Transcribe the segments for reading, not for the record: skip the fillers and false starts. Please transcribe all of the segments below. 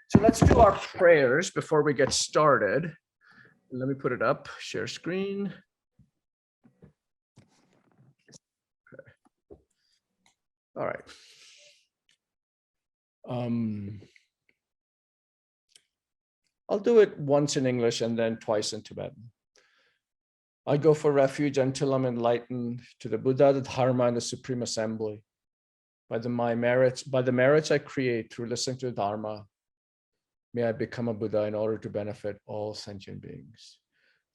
So let's do our prayers before we get started. Let me put it up, share screen. Okay. All right. I'll do it once in English and then twice in Tibetan. I go for refuge until I'm enlightened to the Buddha, the Dharma, and the Supreme Assembly. By the merits I create through listening to the Dharma, may I become a Buddha in order to benefit all sentient beings.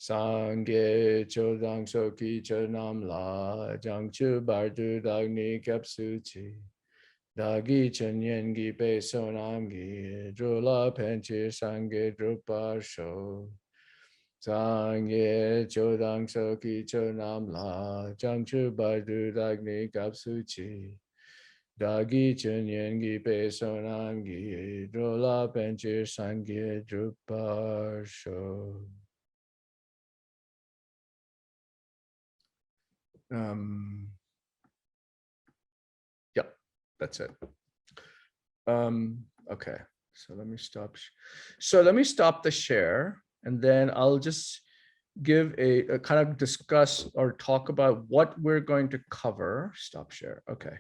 Sangye chodang soki chonam la jangchu bardu dagni kapsuchi dagi chanyen gi pe sonam gi drula penchi sangye drupa sho. Sangye chodang soki chonam la jangchu bardu dagni kapsuchi Dagi Chunyen Gi Pe Sonam Gi Drola Penchir Sangye Drupar Sho. Yep, that's it. Okay, so let me stop. So let me stop the share, and then I'll just give a kind of discuss or talk about what we're going to cover. Stop share. Okay.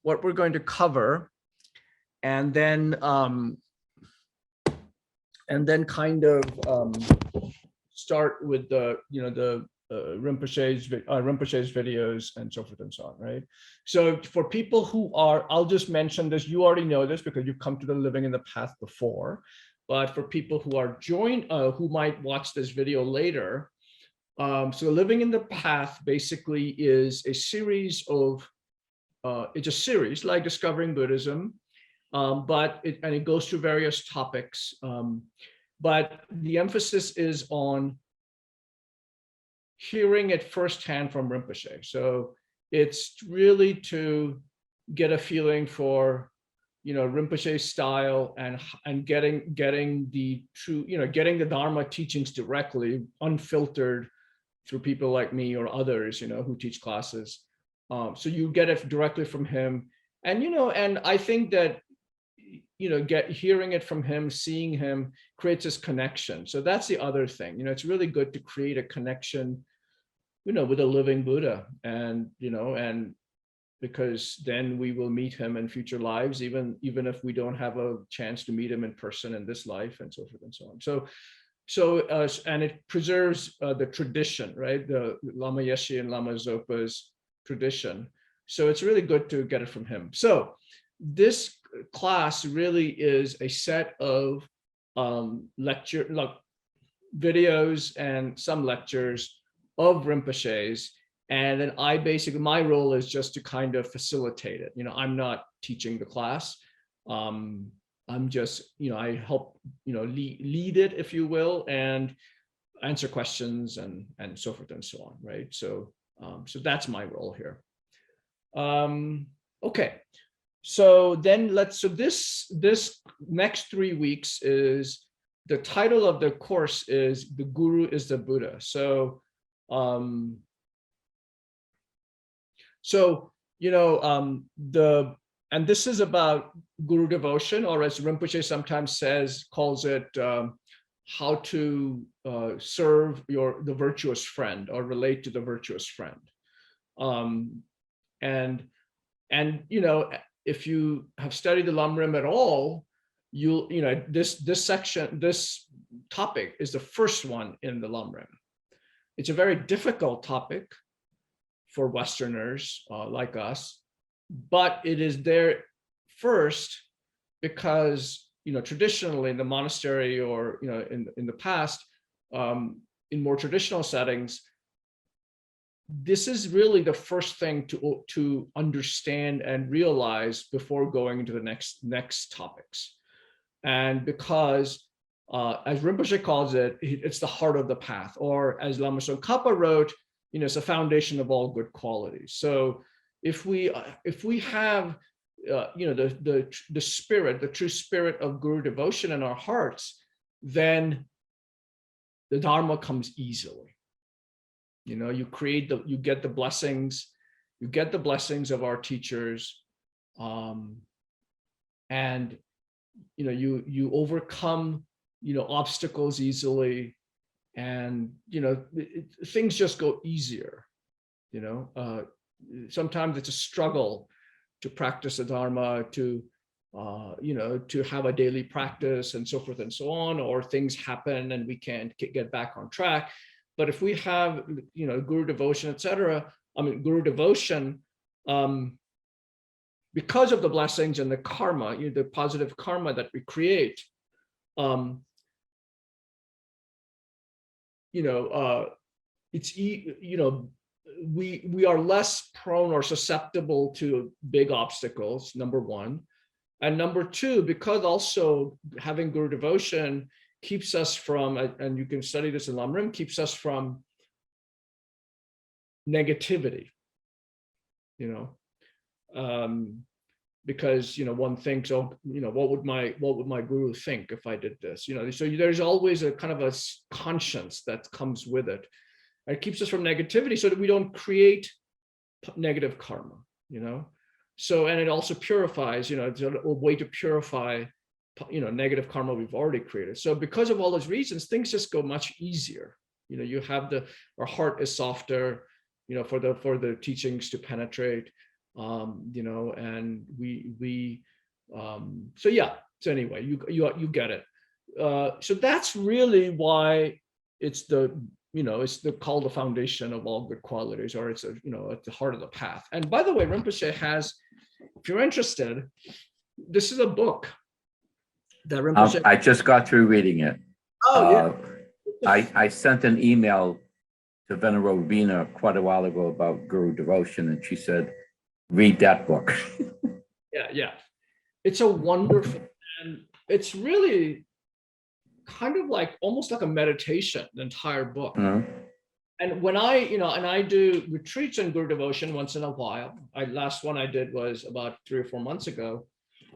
What we're going to cover, and then kind of start with the Rinpoche's videos and so forth and so on, right? So for people who are, I'll just mention this, you already know this because you've come to the Living in the Path before, but for people who are who might watch this video later, so Living in the Path basically is a series of it's a series like Discovering Buddhism, but it goes through various topics. But the emphasis is on hearing it firsthand from Rinpoche. So it's really to get a feeling for, Rinpoche's style and getting the true, getting the Dharma teachings directly, unfiltered through people like me or others, who teach classes. So you get it directly from him, and and I think that hearing it from him, seeing him creates this connection. So that's the other thing. It's really good to create a connection, with a living Buddha, and and because then we will meet him in future lives, even if we don't have a chance to meet him in person in this life, and so forth and so on. So and it preserves the tradition, right? The Lama Yeshe and Lama Zopa's tradition. So it's really good to get it from him. So this class really is a set of videos and some lectures of Rinpoche's. And then my role is just to kind of facilitate it. I'm not teaching the class. I'm just, I help, lead it, if you will, and answer questions and so forth and so on, right? So that's my role here. Okay, so then this next 3 weeks is, the title of the course is The Guru is the Buddha. So and this is about guru devotion, or as Rinpoche sometimes calls it, how to serve the virtuous friend, or relate to the virtuous friend. And if you have studied the Lamrim at all, this topic is the first one in the Lamrim. It's a very difficult topic for Westerners like us, but it is there first because traditionally in the monastery, or in the past, in more traditional settings, this is really the first thing to understand and realize before going into the next topics. And because as Rinpoche calls it, it's the heart of the path, or as Lama Tsongkhapa wrote, it's a foundation of all good qualities. So if we have the spirit, the true spirit of guru devotion in our hearts, then the Dharma comes easily. You get the blessings of our teachers, and you overcome, obstacles easily, and, things just go easier, sometimes it's a struggle to practice the Dharma, to have a daily practice and so forth and so on, or things happen and we can't get back on track. But if we have, guru devotion, etc., guru devotion, because of the blessings and the karma, the positive karma that we create, it's, we are less prone or susceptible to big obstacles, number one. And number two, because also having guru devotion keeps us from, and you can study this in Lam Rim, keeps us from negativity, because, one thinks, oh, what would my guru think if I did this? So there's always a kind of a conscience that comes with it. And it keeps us from negativity so that we don't create negative karma, So, and it also purafies, it's a way to purify, negative karma we've already created. So because of all those reasons, things just go much easier. You have our heart is softer, for the teachings to penetrate, and we so yeah. So anyway, you get it. So that's really why it's called the foundation of all good qualities, or it's at the heart of the path. And by the way, Rinpoche has, if you're interested, this is a book that Rinpoche. I just got through reading it. Oh yeah. I sent an email to Venerable Rubina quite a while ago about guru devotion, and she said, read that book. Yeah. It's a wonderful, and it's really kind of like almost like a meditation, the entire book. Mm-hmm. And when I do retreats on guru devotion once in a while. Last one I did was about 3 or 4 months ago,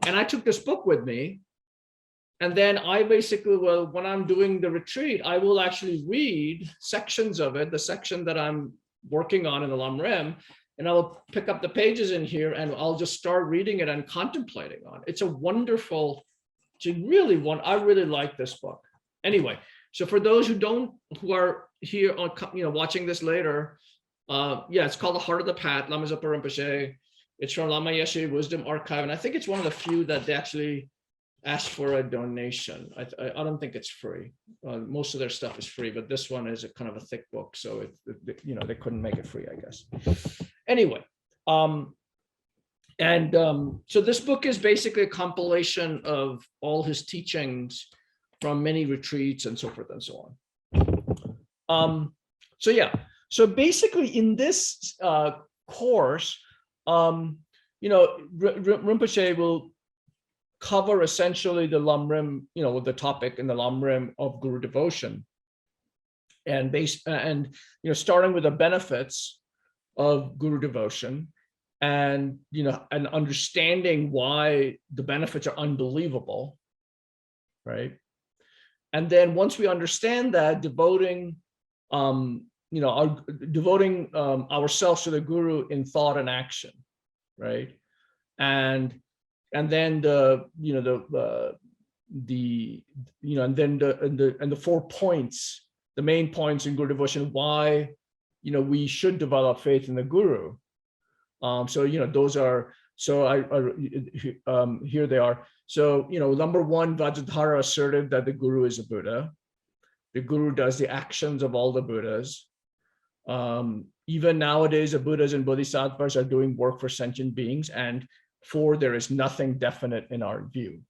and I took this book with me. And then I basically will, when I'm doing the retreat, I will actually read sections of it, the section that I'm working on in the Lam Rim, and I'll pick up the pages in here and I'll just start reading it and contemplating on it. It's a wonderful, I really like this book. Anyway, so for those who are here on, watching this later, it's called The Heart of the Path, Lama Zopa Rinpoche. It's from Lama Yeshe Wisdom Archive, and I think it's one of the few that they actually ask for a donation. I don't think it's free. Most of their stuff is free, but this one is a kind of a thick book, so they couldn't make it free, I guess. Anyway, so this book is basically a compilation of all his teachings from many retreats and so forth and so on. So basically in this course, Rinpoche will cover essentially the Lam Rim, the topic in the Lam Rim of guru devotion, and starting with the benefits of guru devotion, and and understanding why the benefits are unbelievable, right? And then once we understand that, devoting ourselves to the guru in thought and action, right? And then the 4 points, the main points in guru devotion, why we should develop faith in the guru. Those are, here they are. So number 1, Vajradhara asserted that the guru is a Buddha. The guru does the actions of all the Buddhas. Even nowadays, the Buddhas and Bodhisattvas are doing work for sentient beings, and there is nothing definite in our view.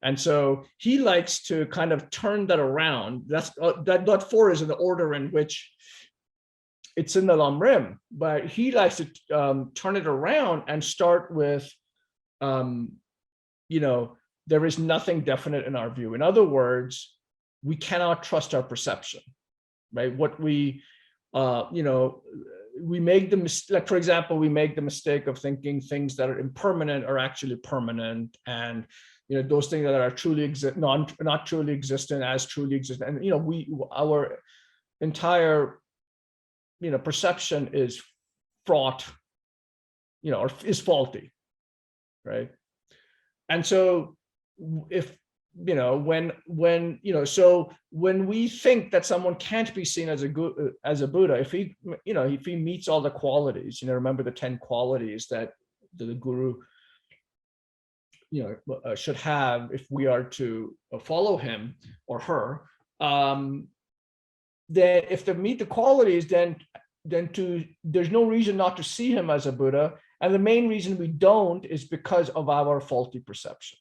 And so he likes to kind of turn that around. That 4 is in the order in which it's in the Lam Rim, but he likes to turn it around and start with, there is nothing definite in our view. In other words, we cannot trust our perception, right? What we make the mistake, like for example, we make the mistake of thinking things that are impermanent are actually permanent, and those things that are truly not truly existent as truly existent, and our entire perception is fraught, or is faulty, right? And so if so when we think that someone can't be seen as a Buddha, if he meets all the qualities, remember the 10 qualities that the guru should have if we are to follow him or her, then if they meet the qualities, then there's no reason not to see him as a Buddha. And the main reason we don't is because of our faulty perception,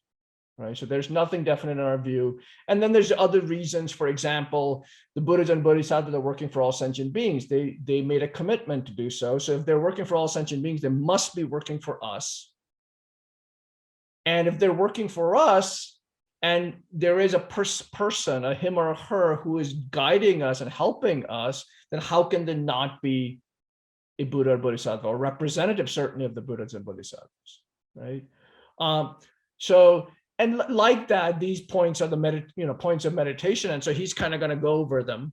right? So there's nothing definite in our view. And then there's other reasons. For example, the Buddhas and Bodhisattvas are working for all sentient beings. They made a commitment to do so. So if they're working for all sentient beings, they must be working for us. And if they're working for us, and there is a person, a him or a her, who is guiding us and helping us, then how can there not be a Buddha or Bodhisattva, or representative certainly of the Buddhas and Bodhisattvas, right? So, and like that, these points are the points of meditation, and so he's kind of going to go over them,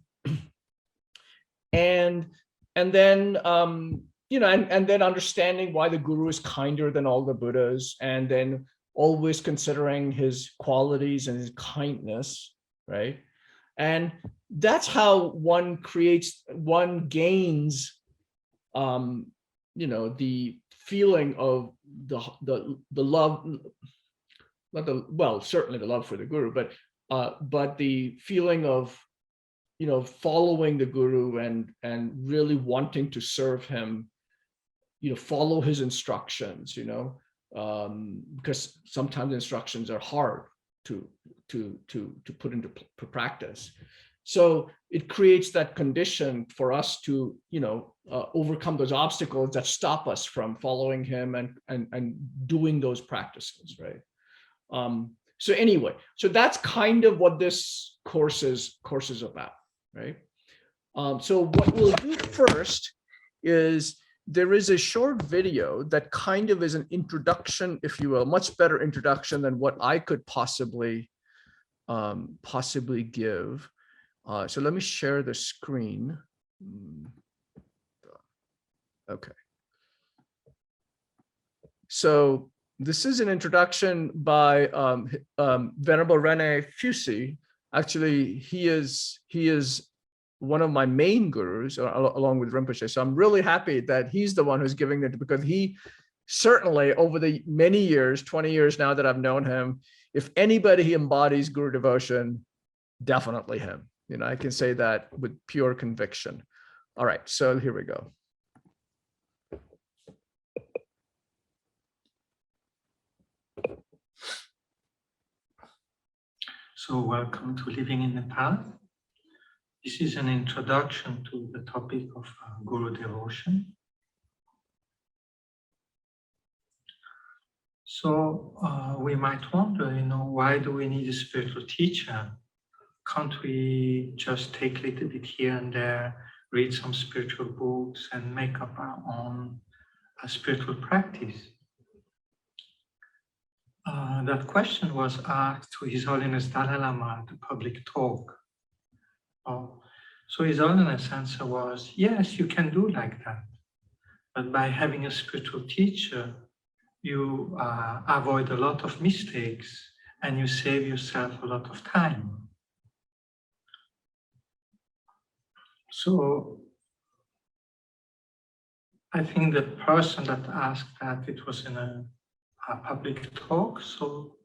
and then and then understanding why the guru is kinder than all the Buddhas, and then always considering his qualities and his kindness, right? And that's how one gains, the feeling of the love, certainly the love for the guru, but the feeling of, following the guru and really wanting to serve him, follow his instructions, because sometimes instructions are hard to put into practice. So it creates that condition for us to, overcome those obstacles that stop us from following him and doing those practices, right? So anyway, so that's kind of what this course is about, right? So what we'll do first is, there is a short video that kind of is an introduction, if you will, much better introduction than what I could possibly give. So let me share the screen. Okay. So this is an introduction by Venerable Rene Fusi. Actually, he is one of my main gurus, along with Rinpoche. So I'm really happy that he's the one who's giving it, because he certainly, over the many years, 20 years now that I've known him, if anybody embodies guru devotion, definitely him. I can say that with pure conviction. All right, so here we go. So welcome to Living in the Path. This is an introduction to the topic of guru devotion. So we might wonder, why do we need a spiritual teacher? Can't we just take a little bit here and there, read some spiritual books, and make up our own spiritual practice? That question was asked to His Holiness Dalai Lama at a public talk. So His Holiness' answer was, yes, you can do like that. But by having a spiritual teacher, you avoid a lot of mistakes and you save yourself a lot of time. So I think the person that asked that, it was in a public talk, so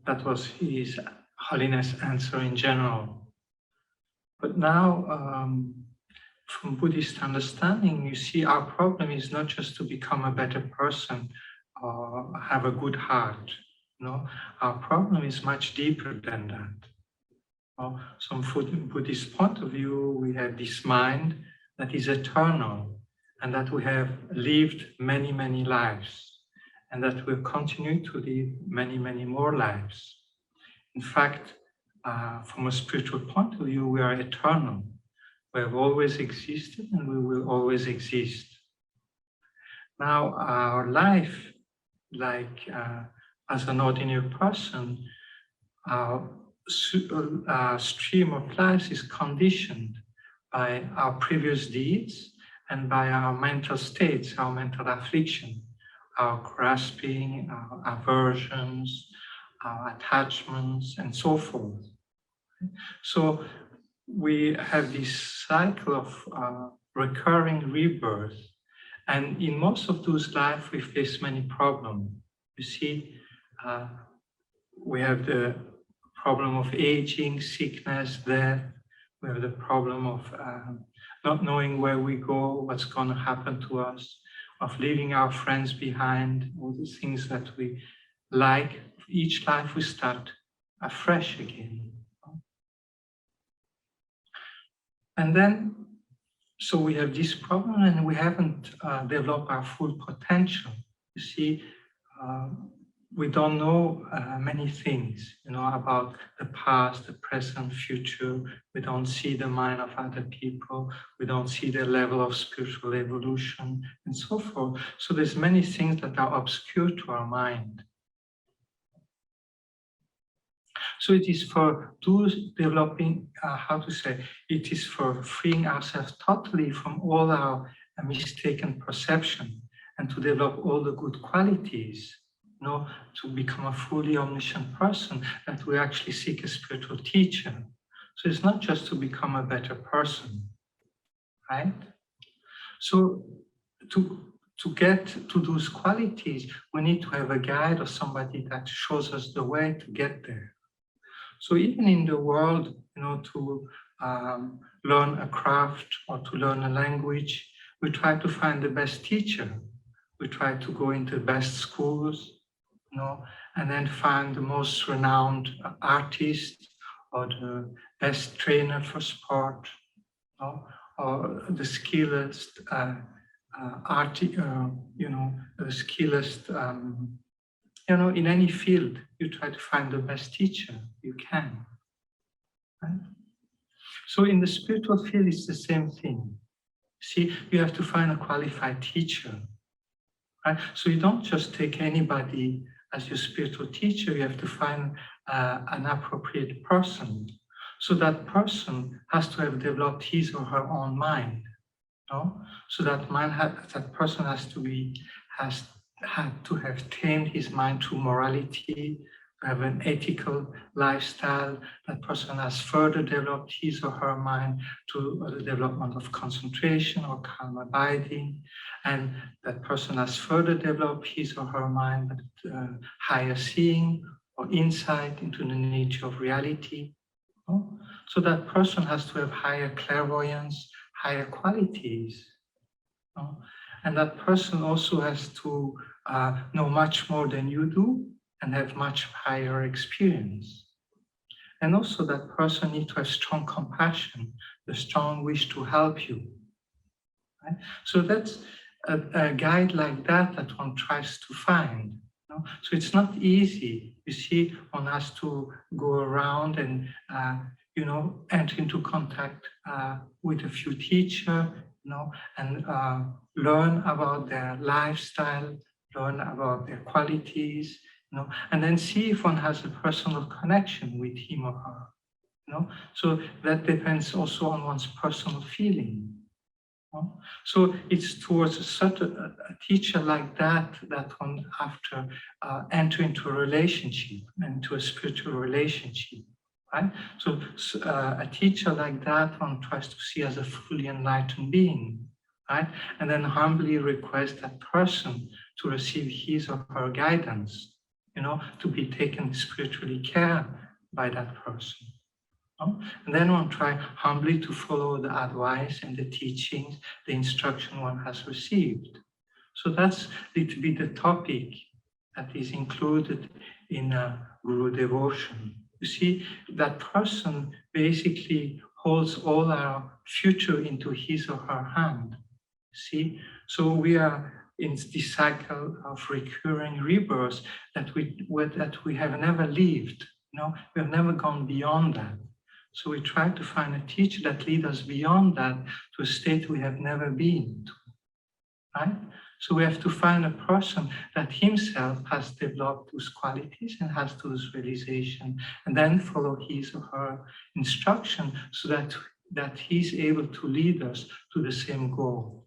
that was His Holiness' answer in general. But now, from Buddhist understanding, you see, our problem is not just to become a better person or have a good heart. Our problem is much deeper than that. So from Buddhist point of view, we have this mind that is eternal, and that we have lived many, many lives, and that we'll continue to live many, many more lives. In fact, from a spiritual point of view, we are eternal. We have always existed and we will always exist. Now, our life, like as an ordinary person, our stream of life is conditioned by our previous deeds and by our mental states, our mental affliction, our grasping, our aversions, our attachments, and so forth. So we have this cycle of recurring rebirth. And in most of those lives, we face many problems. You see, we have the problem of aging, sickness, death. We have the problem of not knowing where we go, what's going to happen to us, of leaving our friends behind, all the things that we like. Each life we start afresh again. And then, so we have this problem and we haven't developed our full potential. You see, we don't know many things, about the past, the present, future. We don't see the mind of other people. We don't see their level of spiritual evolution and so forth. So there's many things that are obscure to our mind. So it is for those developing, it is for freeing ourselves totally from all our mistaken perception and to develop all the good qualities, to become a fully omniscient person, that we actually seek a spiritual teacher. So it's not just to become a better person, right? So to get to those qualities, we need to have a guide or somebody that shows us the way to get there. So even in the world, to learn a craft or to learn a language, we try to find the best teacher. We try to go into the best schools, and then find the most renowned artist or the best trainer for sport, or the skillest the skillest. In any field, you try to find the best teacher you can. Right? So in the spiritual field, it's the same thing. See, you have to find a qualified teacher. Right? So you don't just take anybody as your spiritual teacher, you have to find an appropriate person. So that person has to have developed his or her own mind. So that person has had to have tamed his mind to morality, to have an ethical lifestyle. That person has further developed his or her mind to the development of concentration or calm abiding. And that person has further developed his or her mind with higher seeing or insight into the nature of reality. So that person has to have higher clairvoyance, higher qualities. And that person also has to know much more than you do and have much higher experience. And also that person needs to have strong compassion, the strong wish to help you. Right? So that's a guide like that one tries to find. So it's not easy. You see, one has to go around and enter into contact with a few teachers, and learn about their lifestyle, learn about their qualities, and then see if one has a personal connection with him or her. So that depends also on one's personal feeling. So it's towards a teacher like that one after enter into a relationship, into a spiritual relationship. Right? So a teacher like that one tries to see as a fully enlightened being, right? And then humbly request that person to receive his or her guidance, to be taken spiritually care by that person. And then one try humbly to follow the advice and the teachings, the instruction one has received. So that's a little bit the topic that is included in Guru devotion. You see, that person basically holds all our future into his or her hand. See, so we are in this cycle of recurring rebirths that we have never lived. We have never gone beyond that. So we try to find a teacher that leads us beyond that to a state we have never been to. Right? So we have to find a person that himself has developed those qualities and has those realizations, and then follow his or her instruction so that he's able to lead us to the same goal.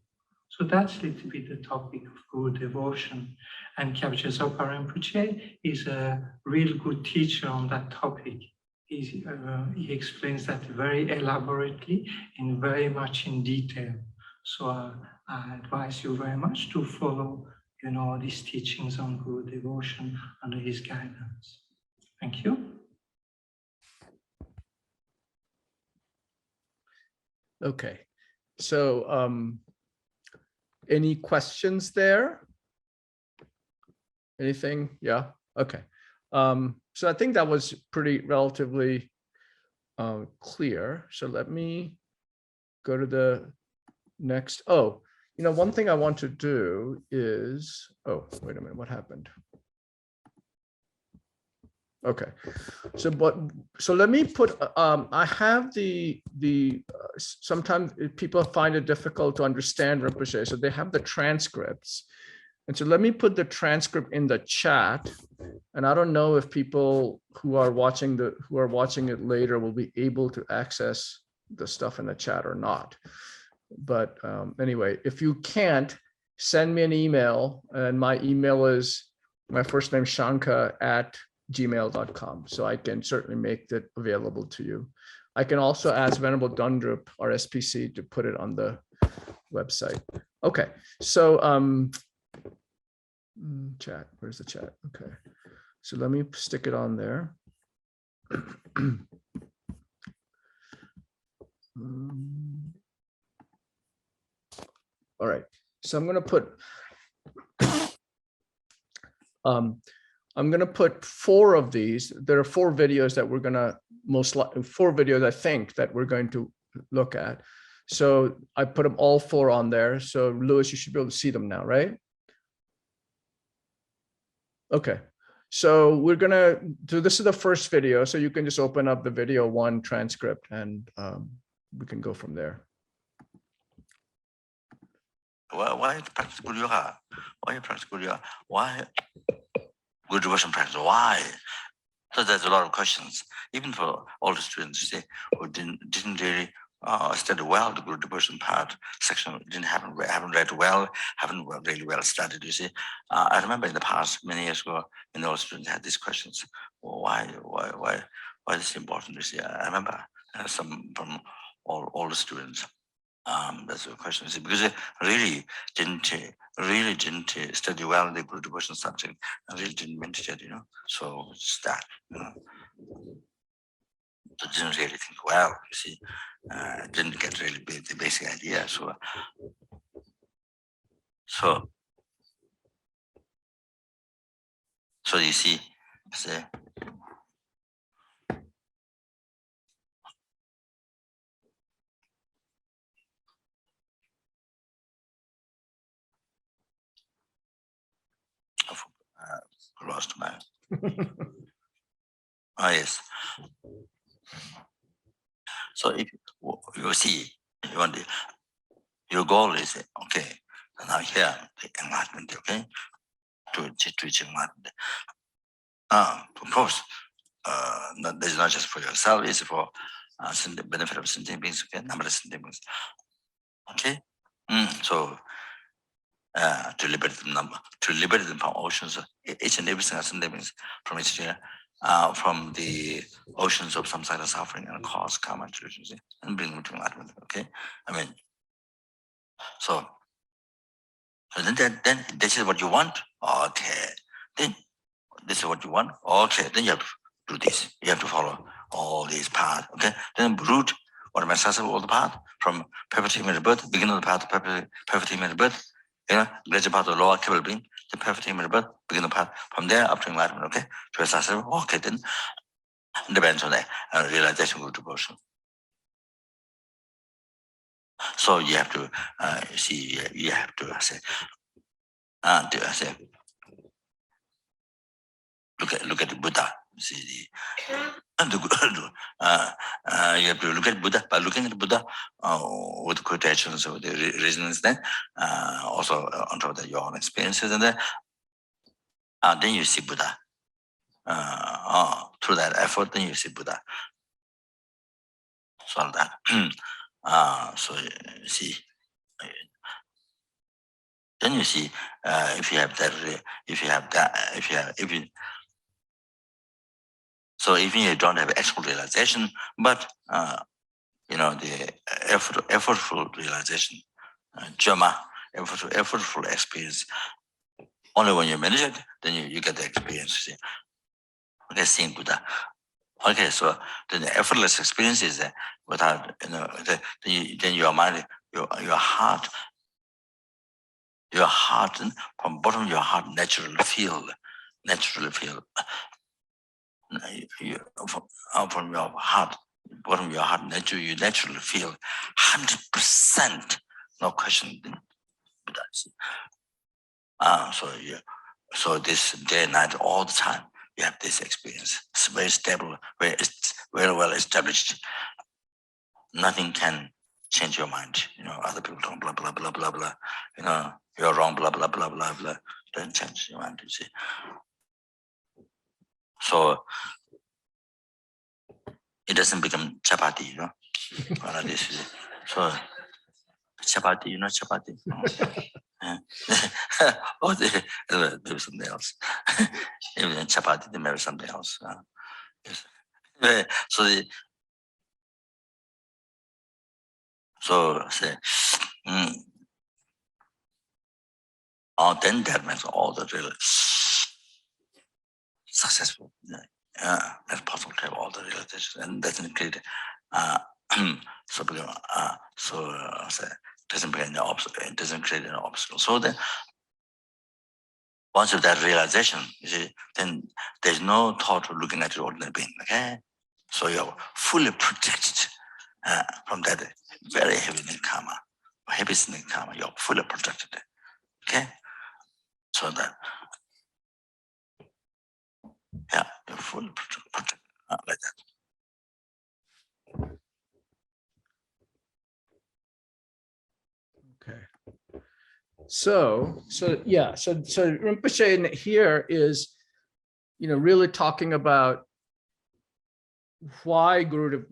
So that's a little bit the topic of Guru devotion. And Kyabje Zopa Rinpoche is a real good teacher on that topic. He explains that very elaborately and very much in detail. So I advise you very much to follow, these teachings on Guru devotion under his guidance. Thank you. Okay, so any questions there? Anything? Yeah, okay. So I think that was pretty relatively clear. So let me go to the next. Oh, one thing I want to do is, oh, wait a minute, what happened? Okay, so let me put, I have sometimes people find it difficult to understand Rinpoche, so they have the transcripts. And so let me put the transcript in the chat. And I don't know if people who are watching it later will be able to access the stuff in the chat or not. But anyway, if you can't, send me an email, and my email is my first name Shankha @gmail.com. So I can certainly make that available to you. I can also ask Venerable Dundrup, our SPC, to put it on the website. Okay, so chat, where's the chat? Okay, so let me stick it on there. All right, so I'm going to put 4 of these. There are 4 videos that we're going to 4 videos, I think, that we're going to look at. So I put them all 4 on there. So Louis, you should be able to see them now, right? Okay, so we're going to do, this is the first video. So you can just open up the video 1 transcript and we can go from there. Why practice good yoga? Why practice good yoga? Why good devotion practice? Why? So there's a lot of questions, even for all the students, you see, who didn't really study well the good devotion part section, haven't read well, haven't really well studied. You see, I remember in the past many years ago, all students had these questions. Well, why this is important? You see, I remember some from all the students. That's the question, see, because they really didn't study well the good devotion subject, and really didn't meditate, So it's that, They didn't really think well, you see, didn't get really the basic idea. So you see, lost my. Yes. So if you see, your goal is okay. Now here the enlightenment, okay, to reach enlightenment. Of course, this is not just for yourself; it's for the benefit of sentient beings. Okay, number of sentient beings. Okay, so. To liberate them from oceans, each and every single sentient beings from each year, from the oceans of samsara suffering and cause karma traditions, and bring them to enlightenment. Okay, I mean, so then this is what you want. Okay, then this is what you want. Okay, then you have to do this. You have to follow all these paths. Okay, then root or massage all the path from perfect human birth, beginning of the path to perfect human birth. Greater part of the lower capable being, the perfect human birth, begin the path from there up to enlightenment, okay? To assess okay, then depends on that realization of devotion. So you have to see, you have to say, look at the Buddha. See you have to look at Buddha. By looking at Buddha with quotations or the reasons, then also on top of that your own experiences, and then you see Buddha. Through that effort, then you see Buddha. So that. So you see, Then you see, if you have that, so even you don't have actual realization, but the effortful realization, jhama, effortful experience. Only when you meditate, then you get the experience. See? Okay, seeing Buddha. Okay, so then the effortless experience is without, then your mind, your heart, from bottom of your heart naturally feel, from your heart, bottom of your heart, you naturally feel 100%, no question. Buddha. So this day and night, all the time, you have this experience. It's very stable, very well established. Nothing can change your mind. Other people talk blah blah blah blah blah. You're wrong, blah blah blah blah blah. Doesn't change your mind. You see. So it doesn't become chapati, Like this. So chapati, chapati. Or maybe something else. Even chapati, maybe something else. Yes. So say, then that makes all the real successful. It's possible to have all the realization, and doesn't create doesn't create an obstacle. It doesn't create an obstacle. So then, once you have that realization, you see, then there's no thought of looking at your ordinary being. Okay, so you're fully protected from that very heavy karma, heavy snake karma. You're fully protected. Okay, so that you're fully protected like that. Okay. So Rinpoche here is, really talking about why Guru,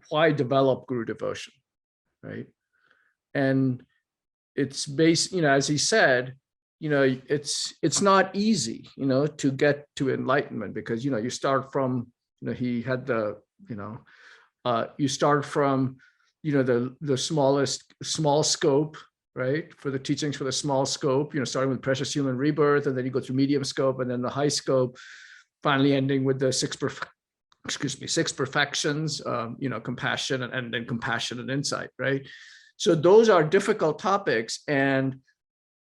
why develop Guru devotion, right? And it's based, as he said, it's not easy, to get to enlightenment, because, you start from, he had the, you start from, the small scope, right? For the teachings for the small scope, starting with precious human rebirth, and then you go through medium scope, and then the high scope, finally ending with the six perfections, compassion, and then compassion and insight, right? So those are difficult topics, and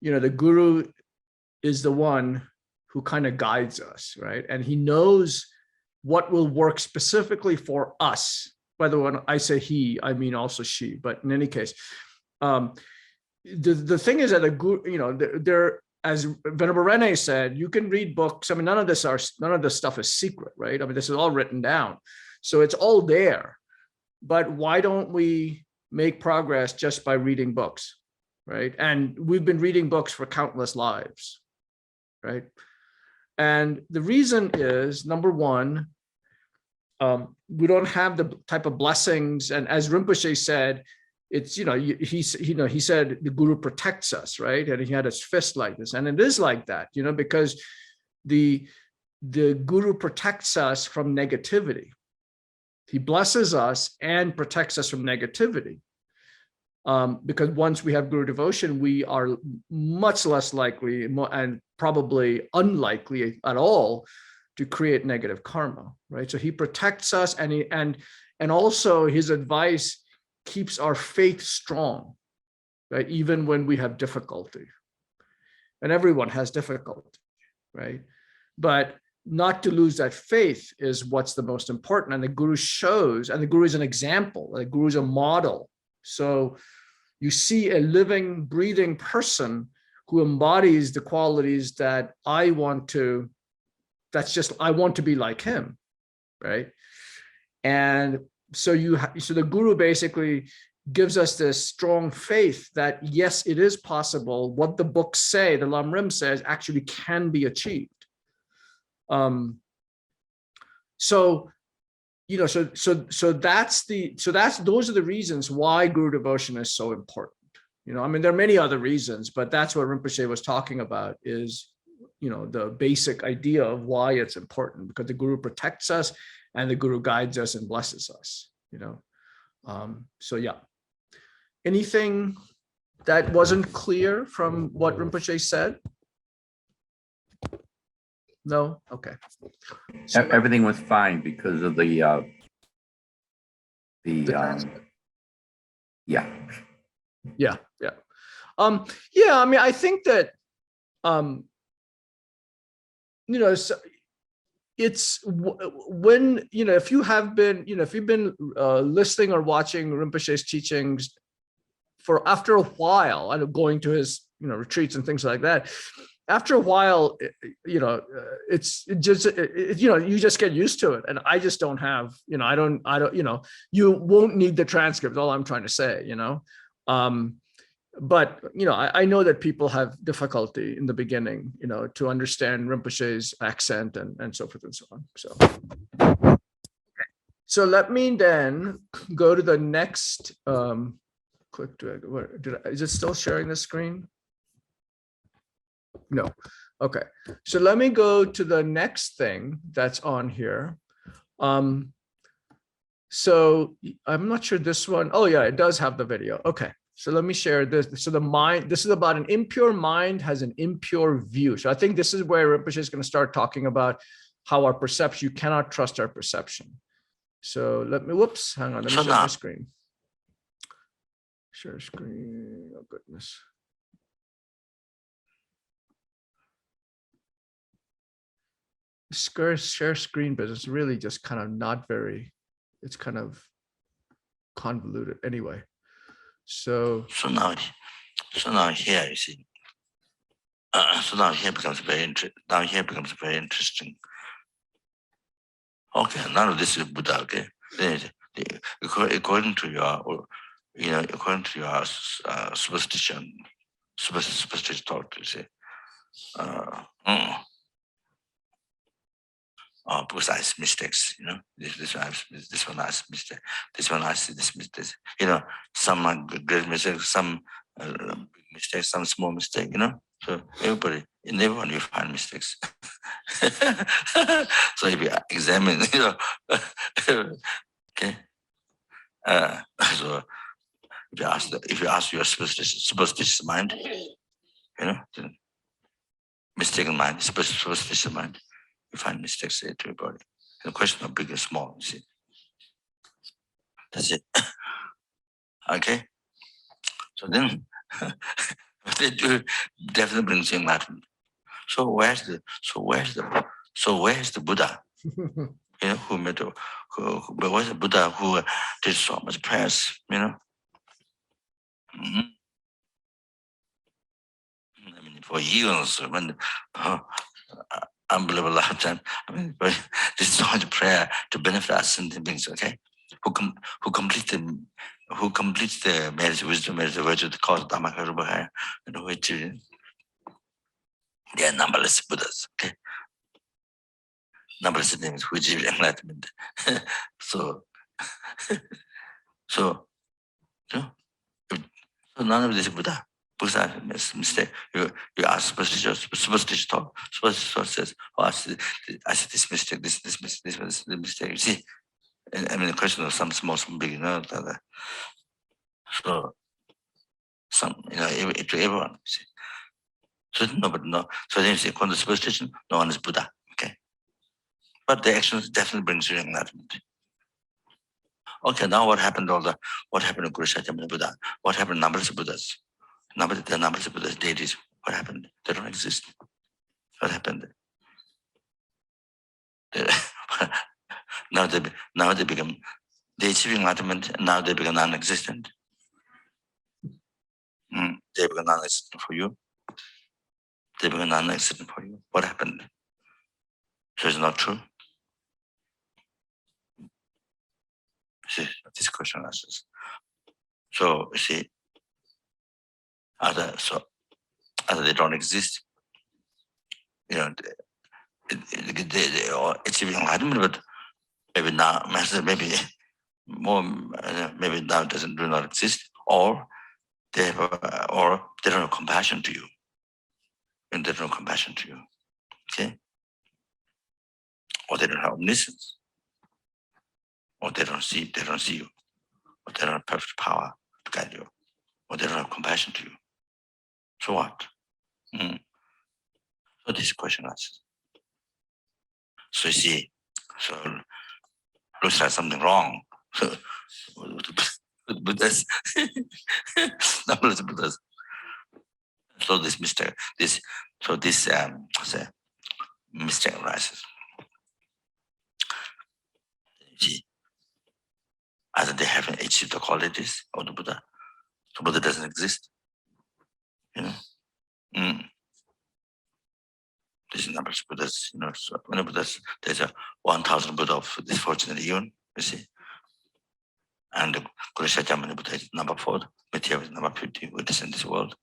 the Guru is the one who kind of guides us, right? And he knows what will work specifically for us. By the way, when I say he, I mean also she, but in any case, the thing is that a Guru, there, as Venerable Rene said, you can read books. I mean, none of this stuff is secret, right? I mean, this is all written down, so it's all there. But why don't we make progress just by reading books, right? And we've been reading books for countless lives, right? And the reason is, number one, we don't have the type of blessings, and as Rinpoche said, it's, he said the Guru protects us, right? And he had his fist like this, and it is like that, because the Guru protects us from negativity. He blesses us and protects us from negativity. Because once we have Guru devotion, we are much less likely and probably unlikely at all to create negative karma, right? So he protects us, and also his advice keeps our faith strong, right? Even when we have difficulty, and everyone has difficulty, right? But not to lose that faith is what's the most important. And the Guru shows, and the Guru is an example, the Guru is a model. So you see a living, breathing person who embodies the qualities that I want to be like him, right? And so the Guru basically gives us this strong faith that yes, it is possible. What the books say, the Lam Rim says, actually can be achieved. So those are the reasons why Guru devotion is so important, I mean, there are many other reasons, but that's what Rinpoche was talking about is, the basic idea of why it's important, because the Guru protects us and the Guru guides us and blesses us, So yeah. Anything that wasn't clear from what Rinpoche said? No? Okay. So, Everything was fine because of the transcript. yeah. Yeah. I mean, I think that, so it's when, if you have been, if you've been listening or watching Rinpoche's teachings after a while, and going to his, retreats and things like that, after a while, it's just, you just get used to it. And I just don't have, I don't, you won't need the transcript. All I'm trying to say, but, I know that people have difficulty in the beginning, to understand Rinpoche's accent and so forth and so on. So let me then go to the next, is it still sharing the screen? No. Okay. So let me go to the next thing that's on here. So I'm not sure this one. Oh yeah, it does have the video. Okay. So let me share this. So the mind, this is about an impure mind has an impure view. So I think this is where Rinpoche is going to start talking about how our perception, you cannot trust our perception. So let me, whoops, hang on. Let me share my screen. Share screen. Oh goodness. Share screen business really just kind of not very, it's kind of convoluted anyway. So now here you see. So now here becomes very interesting. Okay, none of this is Buddha. Okay, according to your, according to your superstition thought, you see. Because I have mistakes, this one has mistake, this one has this mistake, some great mistakes, some big mistakes, some small mistake, So in everyone you find mistakes. So if you examine, okay. So if you ask your superstitious mind, the mistaken mind, superstitious mind, you find mistakes to everybody. The question of big and small, you see. That's it. Okay. So then they do definitely brings enlightenment. So where's the Buddha? Who made but where's the Buddha who did so much prayers, I mean, for years, when unbelievable lifetime. I mean, this is so much prayer to benefit us sentient beings. Okay, who complete the marriage wisdom, marriage virtue, the cause of Dhamma, and which they are numberless Buddhas. Okay, numberless things which is enlightenment. So none of this Buddha. Buddha mistake. You ask superstitious thought. Superstitious thought says, "Oh, I see this mistake, this mistake." You see, I mean, the question of some small, some big, So some, to everyone. You see. So nobody know. So then you see, according to superstition, no one is Buddha. Okay, but the actions definitely brings you enlightenment. Okay, now what happened? What happened to Guru Shakyamuni Buddha? What happened to numbers of Buddhas? The numbers of Buddhas, deities, what happened? They don't exist. What happened? Now they become, they achieve enlightenment, and now they become non-existent. They become non-existent for you. They become non-existent for you. What happened? So it's not true. See, this question answers. So you see, either they don't exist, they achieve enlightenment, but maybe now, maybe more, maybe now do not exist, or they have, or they don't have compassion to you, and they don't have compassion to you, okay? Or they don't have omniscience, or they don't see you, or they don't have perfect power to guide you, or they don't have compassion to you. So what? So this question asks. So you see, so looks like something wrong. Buddhas, Buddhas. So this mistake, this mistake arises. You see, either they haven't achieved the qualities of the Buddha, so Buddha doesn't exist. You know, this number of Buddhas. You know, so many Buddhas. There's a 1,000 Buddha of this fortunate eon. You see, and the Guru Shakyamuni Buddha is number 4. Mitra is number 50. Buddhists in this world.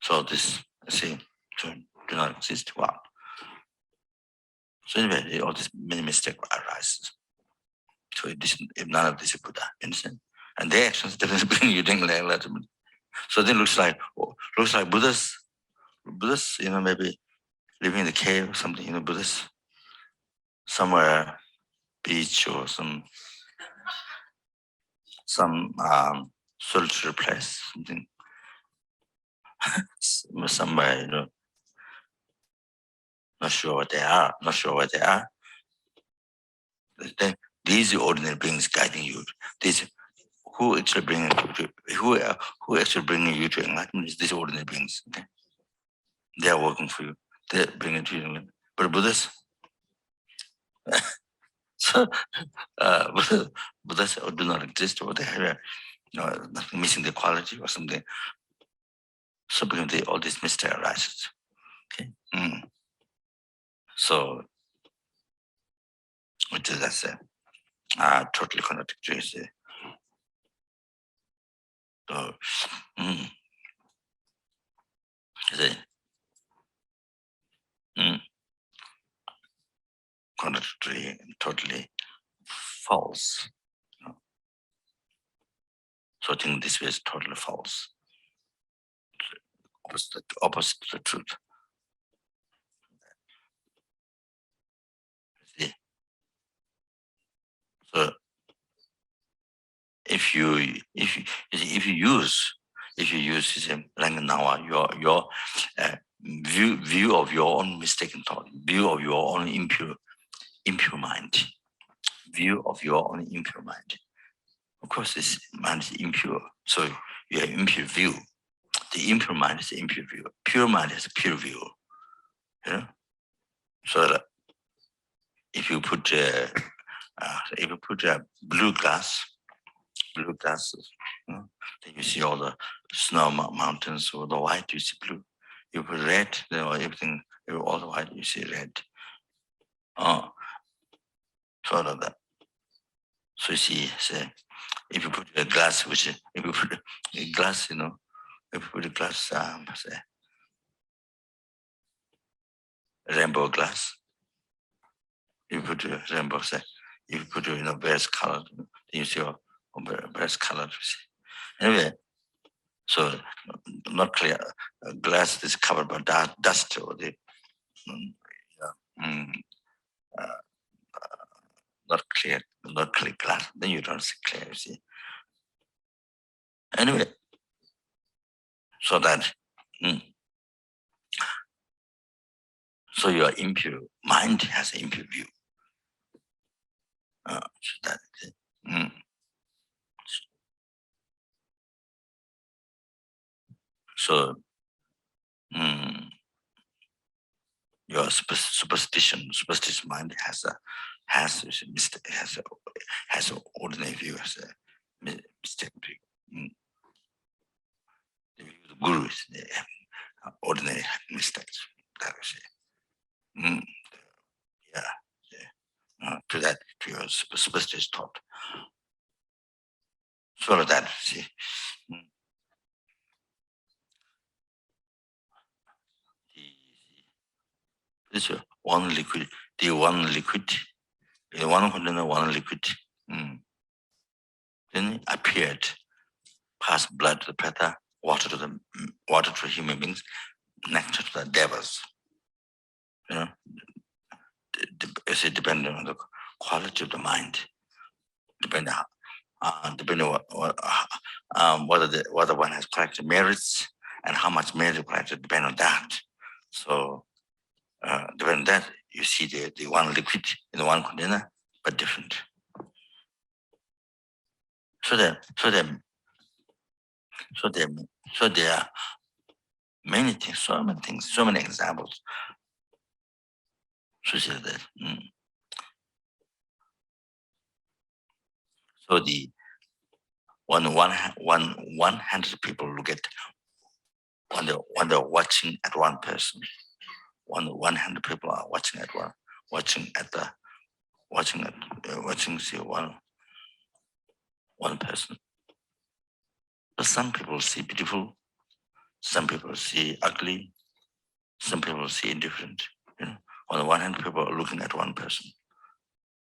So this, you see, so do not exist. Wow. So anyway, all these many mistakes arise. So if none of this is Buddha, understand? And their actions definitely bring you to enlightenment. So then looks like Buddhas, you know, maybe living in the cave or something, you know, Buddhas, somewhere, beach or some solitary place, something, somewhere, you know, not sure what they are. Then these ordinary beings guiding you. These who actually bring who actually bringing you to enlightenment is these ordinary beings. Okay? They are working for you. They bring you to enlightenment. But Buddhas, so Buddhas do not exist, or they have nothing, missing the quality or something. So because all this mystery arises. Okay. So which is that's totally contradictory. So contradictory and totally false. You know? So I think this way is totally false. Opposite to the truth. See? So if you use Langanawa, your view of your own mistaken thought, view of your own impure mind, view of your own impure mind. Of course, this mind is impure, so you have impure view. The impure mind is impure view. Pure mind is pure view. You know? So that if you put a blue glass, you know, then you see all the snow mountains, or the white, you see blue. You put red, then everything, all the white, you see red. Sort of that. So you see, say, if you put a glass, if you put a glass, you know, if you put a glass, say, rainbow glass, if you put a rainbow, say, if you put, you know, various colors, then you see various colors. Anyway, so not clear. Glass is covered by dust, or the not clear glass. Then you don't see clear. You see. Anyway, so that so your impure mind has an impure view. So that so your superstitious mind has an ordinary view, has a mistaken view. The view of the guru is the ordinary mistakes. That is it. To that, to your superstitious thought. So that, see. This one liquid, the one liquid, one container, one liquid. Then appeared pass blood to the preta, water to human beings, nectar to the devils. You know, depending on the quality of the mind, depending on whether one has collected merits and how much merit collected, depend on that. So depending on that, you see the one liquid in the one container, but different. So there are many things, so many examples. So that. So the 100 people look at when they're watching at one person. 100 people are watching at see one person. But some people see beautiful, some people see ugly, some people see indifferent. You know, on the 100 people are looking at one person.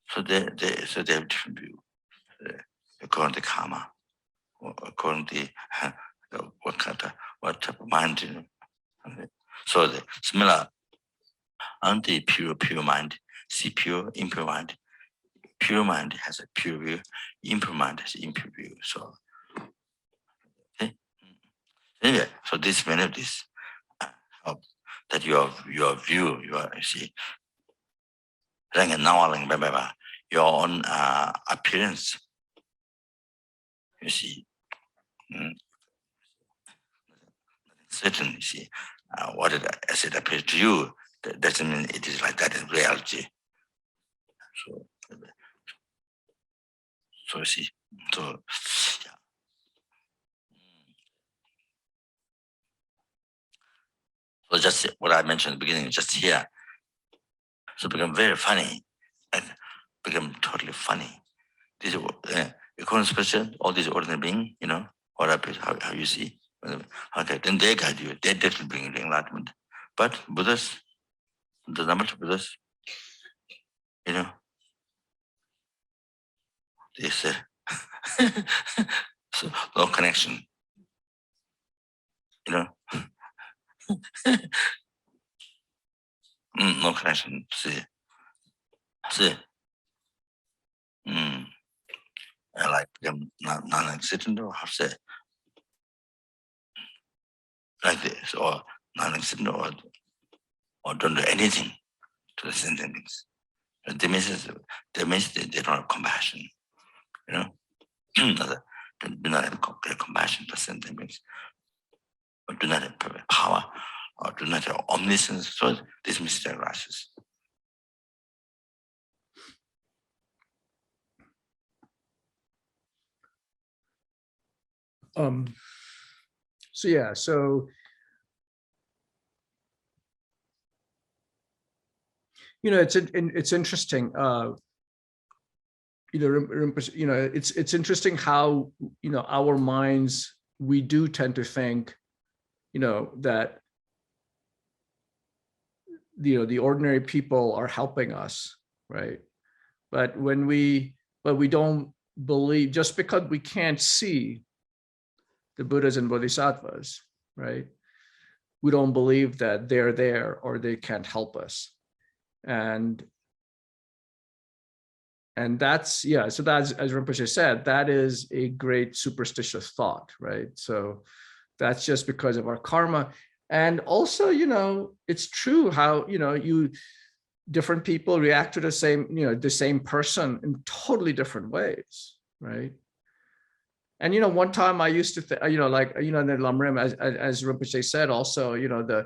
So they have different view according to karma, or according to what type of mind. You know. So the similar, pure mind, see pure, impure mind. Pure mind has a pure view, impure mind has impure view. So, okay. Anyway, so this many of this that your view, you see, your own appearance, you see, certain, you see, what as it appears to you, that doesn't mean it is like that in reality. So you see, so yeah. So just what I mentioned at the beginning, just here, so become very funny, and become totally funny. This according to person, all these ordinary beings, you know, what happens, how you see. Okay, then they guide you, they definitely bring enlightenment. But Buddhas, the number of Buddhas, you know, they say, so no connection, you know. No connection, see. Like non-existent, or how to say, like this, or non-existent, or don't do anything to the sentient things. They means they don't have compassion, you know. Do not have compassion to sentient beings, or do not have power, or do not have omniscience. So this mystery arises. So yeah, so you know, it's interesting. You know, it's interesting how, you know, our minds, we do tend to think, you know, that, you know, the ordinary people are helping us, right? But we don't believe, just because we can't see the Buddhas and Bodhisattvas, right? We don't believe that they're there or they can't help us. And that's, yeah, so that's, as Rinpoche said, that is a great superstitious thought, right? So that's just because of our karma. And also, you know, it's true how, you know, different people react to the same, you know, the same person in totally different ways, right? And, you know, one time I used to think, you know, like, you know, in the Lamrim, as Rinpoche said, also, you know, the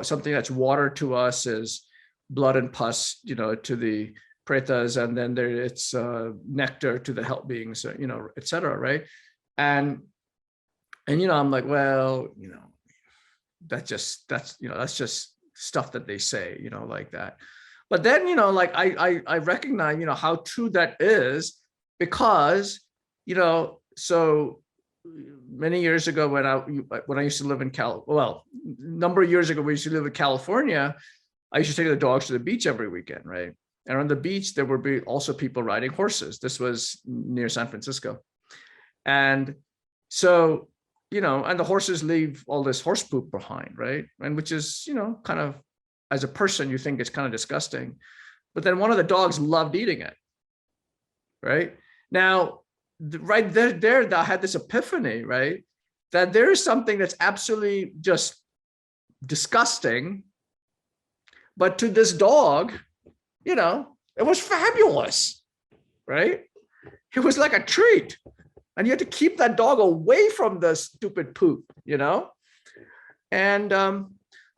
something that's water to us is blood and pus, you know, to the pretas, and then it's nectar to the help beings, you know, etc. Right? And you know, I'm like, well, you know, that's just stuff that they say, you know, like that. But then, you know, like I recognize, you know, how true that is, because, you know, so many years ago when I used to live in a number of years ago, we used to live in California, I used to take the dogs to the beach every weekend, right? And on the beach, there would be also people riding horses. This was near San Francisco. And So, and the horses leave all this horse poop behind, right? And which is, kind of, as a person, you think it's kind of disgusting. But then one of the dogs loved eating it, right? Now, right there, I had this epiphany, right? That there is something that's absolutely just disgusting. But to this dog, it was fabulous, right? It was like a treat. And you had to keep that dog away from the stupid poop, And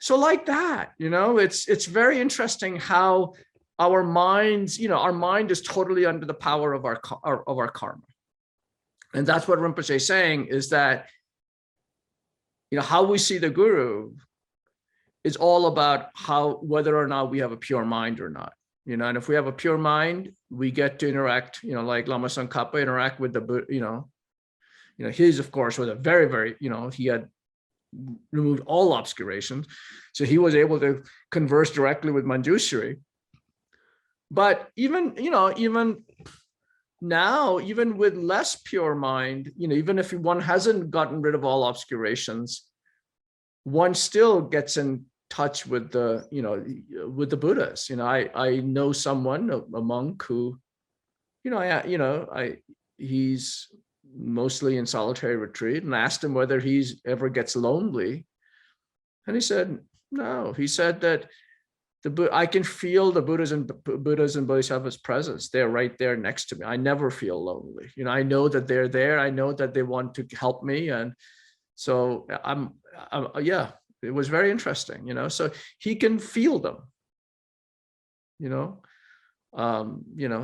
so like that, it's very interesting how our minds, our mind is totally under the power of our karma. And that's what Rinpoche is saying, is that, how we see the guru is all about whether or not we have a pure mind or not. And if we have a pure mind, we get to interact, like Lama Tsongkhapa interact with the, his, of course, was a very, very, he had removed all obscurations. So he was able to converse directly with Manjushri. But even now, even with less pure mind, even if one hasn't gotten rid of all obscurations, one still gets in touch with the, with the Buddhas. I know someone, a monk who, he's mostly in solitary retreat, and I asked him whether he's ever gets lonely. And he said, no. He said that I can feel the Buddhas and Bodhisattvas' presence. They're right there next to me. I never feel lonely. I know that they're there. I know that they want to help me. And so yeah, it was very interesting, so he can feel them,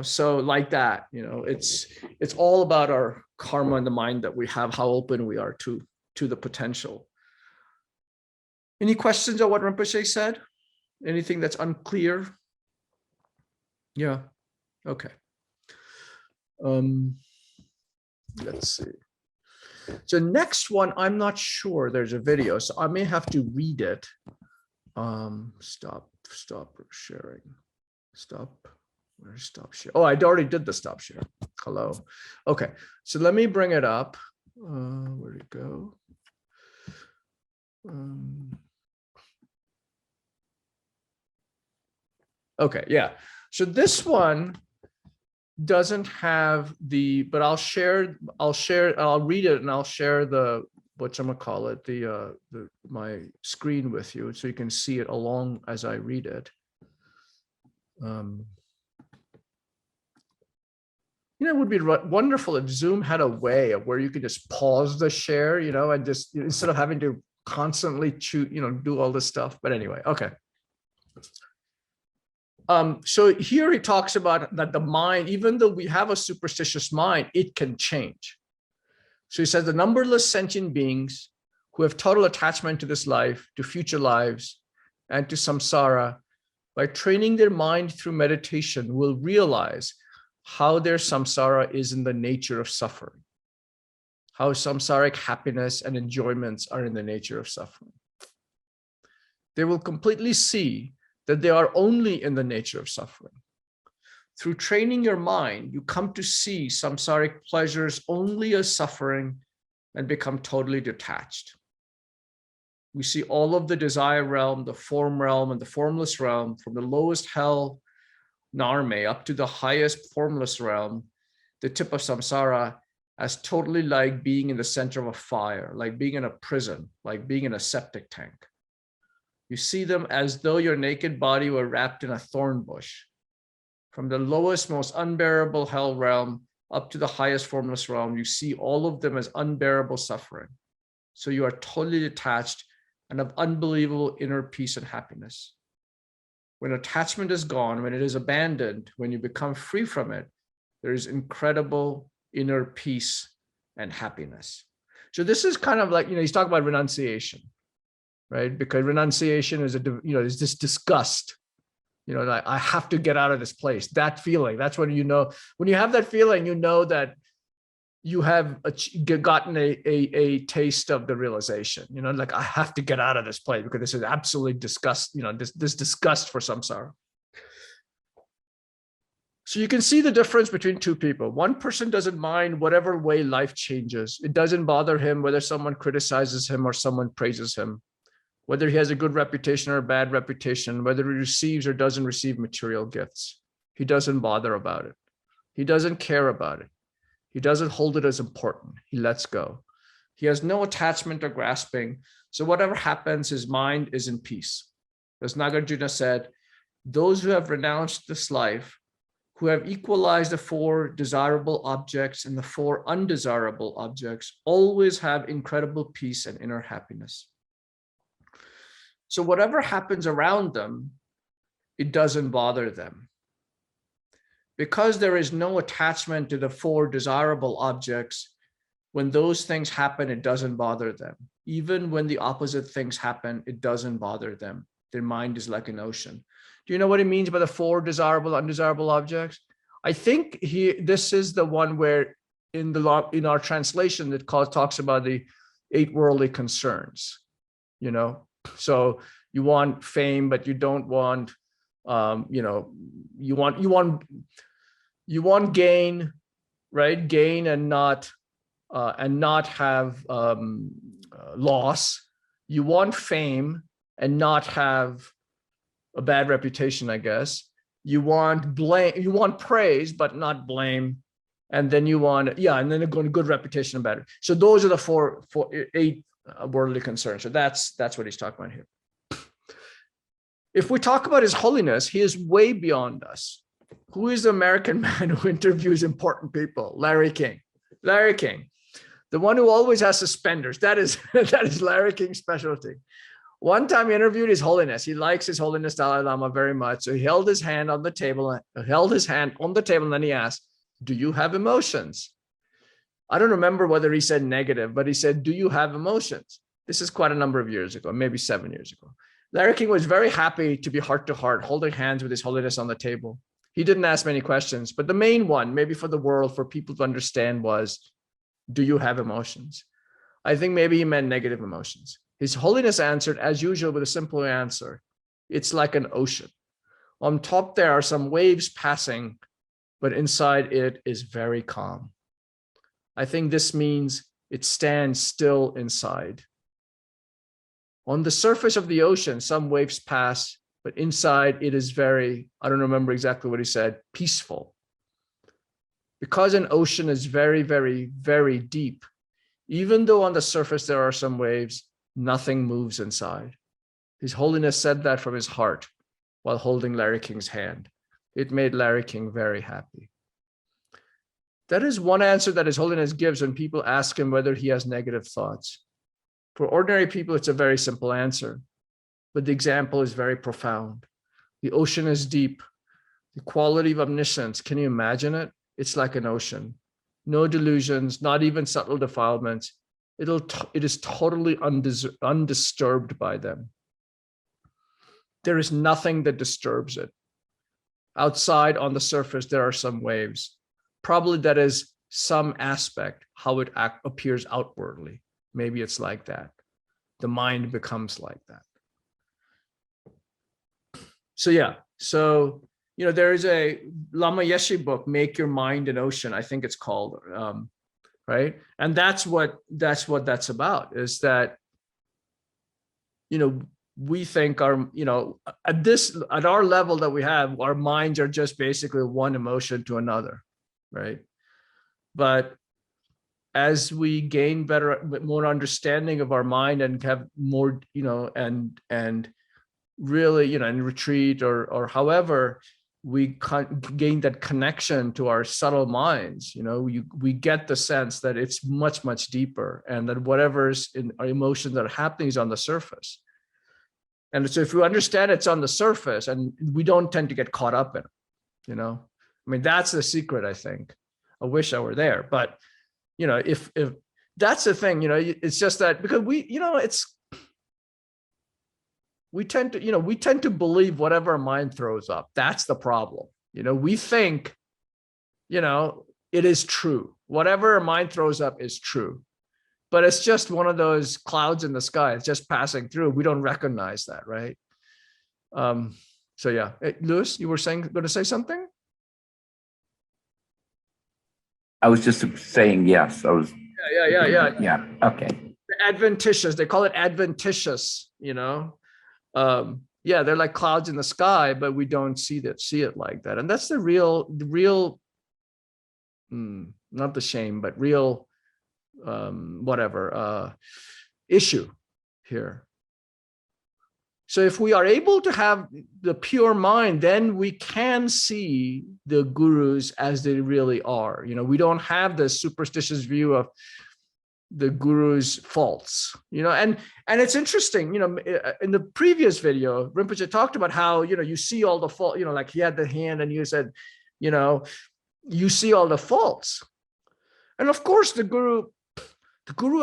so like that, it's all about our karma and the mind that we have, how open we are to the potential. Any questions on what Rinpoche said? Anything that's unclear? Yeah. Okay. Let's see. So next one, I'm not sure there's a video, so I may have to read it. Stop sharing. Stop share. Oh, I already did the stop share. Hello. Okay, so let me bring it up. Where'd it go? Okay, yeah. So this one doesn't have but I'll read it and I'll share the whatchamacallit, my screen with you so you can see it along as I read it. It would be wonderful if Zoom had a way of where you could just pause the share, and just instead of having to constantly do all this stuff. But anyway, okay. So here he talks about that the mind, even though we have a superstitious mind, it can change. So he says the numberless sentient beings who have total attachment to this life, to future lives, and to samsara, by training their mind through meditation, will realize how their samsara is in the nature of suffering, how samsaric happiness and enjoyments are in the nature of suffering. They will completely see that they are only in the nature of suffering. Through training your mind, you come to see samsaric pleasures only as suffering and become totally detached. We see all of the desire realm, the form realm, and the formless realm, from the lowest hell, Narme, up to the highest formless realm, the tip of samsara, as totally like being in the center of a fire, like being in a prison, like being in a septic tank. You see them as though your naked body were wrapped in a thorn bush. From the lowest, most unbearable hell realm up to the highest formless realm, you see all of them as unbearable suffering. So you are totally detached and of unbelievable inner peace and happiness. When attachment is gone, when it is abandoned, when you become free from it, there is incredible inner peace and happiness. So this is kind of like, he's talking about renunciation, right? Because renunciation is is this disgust, like, I have to get out of this place. That feeling, that's when when you have that feeling, that you have gotten a taste of the realization, like, I have to get out of this place because this is absolutely disgust, this disgust for samsara. So you can see the difference between two people. One person doesn't mind whatever way life changes. It doesn't bother him whether someone criticizes him or someone praises him, whether he has a good reputation or a bad reputation, whether he receives or doesn't receive material gifts. He doesn't bother about it. He doesn't care about it. He doesn't hold it as important. He lets go. He has no attachment or grasping. So whatever happens, his mind is in peace. As Nagarjuna said, those who have renounced this life, who have equalized the four desirable objects and the four undesirable objects, always have incredible peace and inner happiness. So whatever happens around them, it doesn't bother them. Because there is no attachment to the four desirable objects, when those things happen, it doesn't bother them. Even when the opposite things happen, it doesn't bother them. Their mind is like an ocean. Do you know what he means by the four desirable, undesirable objects? I think this is the one where in our translation it talks about the 8 worldly concerns. You know, so you want fame, but you don't want, you want gain, right? Gain and not have loss. You want fame and not have a bad reputation, I guess. You want blame, you want praise, but not blame. And then you want, and then a good reputation about it. So those are the 8 worldly concerns. So that's what he's talking about here. If we talk about His Holiness, he is way beyond us. Who is the American man who interviews important people? Larry King. Larry King, the one who always has suspenders. That is Larry King's specialty. One time he interviewed His Holiness. He likes His Holiness Dalai Lama very much. So he held his hand on the table, and then he asked, "Do you have emotions?" I don't remember whether he said negative, but he said, "Do you have emotions?" This is quite a number of years ago, maybe 7 years ago. Larry King was very happy to be heart to heart, holding hands with His Holiness on the table. He didn't ask many questions, but the main one, maybe for the world, for people to understand, was, "Do you have emotions?" I think maybe he meant negative emotions. His Holiness answered, as usual, with a simple answer. It's like an ocean. On top, there are some waves passing, but inside it is very calm. I think this means it stands still inside. On the surface of the ocean, some waves pass, but inside it is very, I don't remember exactly what he said, peaceful. Because an ocean is very, very, very deep, even though on the surface there are some waves, nothing moves inside. His Holiness said that from his heart while holding Larry King's hand. It made Larry King very happy. That is one answer that His Holiness gives when people ask him whether he has negative thoughts. For ordinary people, it's a very simple answer, but the example is very profound. The ocean is deep. The quality of omniscience, can you imagine it? It's like an ocean. No delusions, not even subtle defilements. It is totally undisturbed by them. There is nothing that disturbs it. Outside on the surface, there are some waves. Probably that is some aspect, how it appears outwardly. Maybe it's like that. The mind becomes like that. So there is a Lama Yeshe book, Make Your Mind an Ocean, I think it's called, right? And that's what that's about, is that, we think at our level that we have, our minds are just basically one emotion to another, right? But as we gain more understanding of our mind and have more, and really, in retreat or however, we gain that connection to our subtle minds, we get the sense that it's much, much deeper, and that whatever's in our emotions that are happening is on the surface. And so if we understand it's on the surface, and we don't tend to get caught up in it, that's the secret, I think. I wish I were there, but if that's the thing, it's just that because we tend to believe whatever our mind throws up. That's the problem. We think, it is true. Whatever our mind throws up is true, but it's just one of those clouds in the sky. It's just passing through. We don't recognize that, right? So yeah, Louis, you were going to say something? I was just saying yes. I was. Yeah. Okay. Adventitious. They call it adventitious, you know. Yeah, they're like clouds in the sky, but we don't see it like that. And that's the real, not the shame, but real, issue here. So if we are able to have the pure mind, then we can see the gurus as they really are. You know, we don't have the superstitious view of the guru's faults, you know, and it's interesting, you know, in the previous video, Rinpoche talked about how, you know, you see all the fault, you know, like he had the hand and you said, you know, you see all the faults. And of course, the guru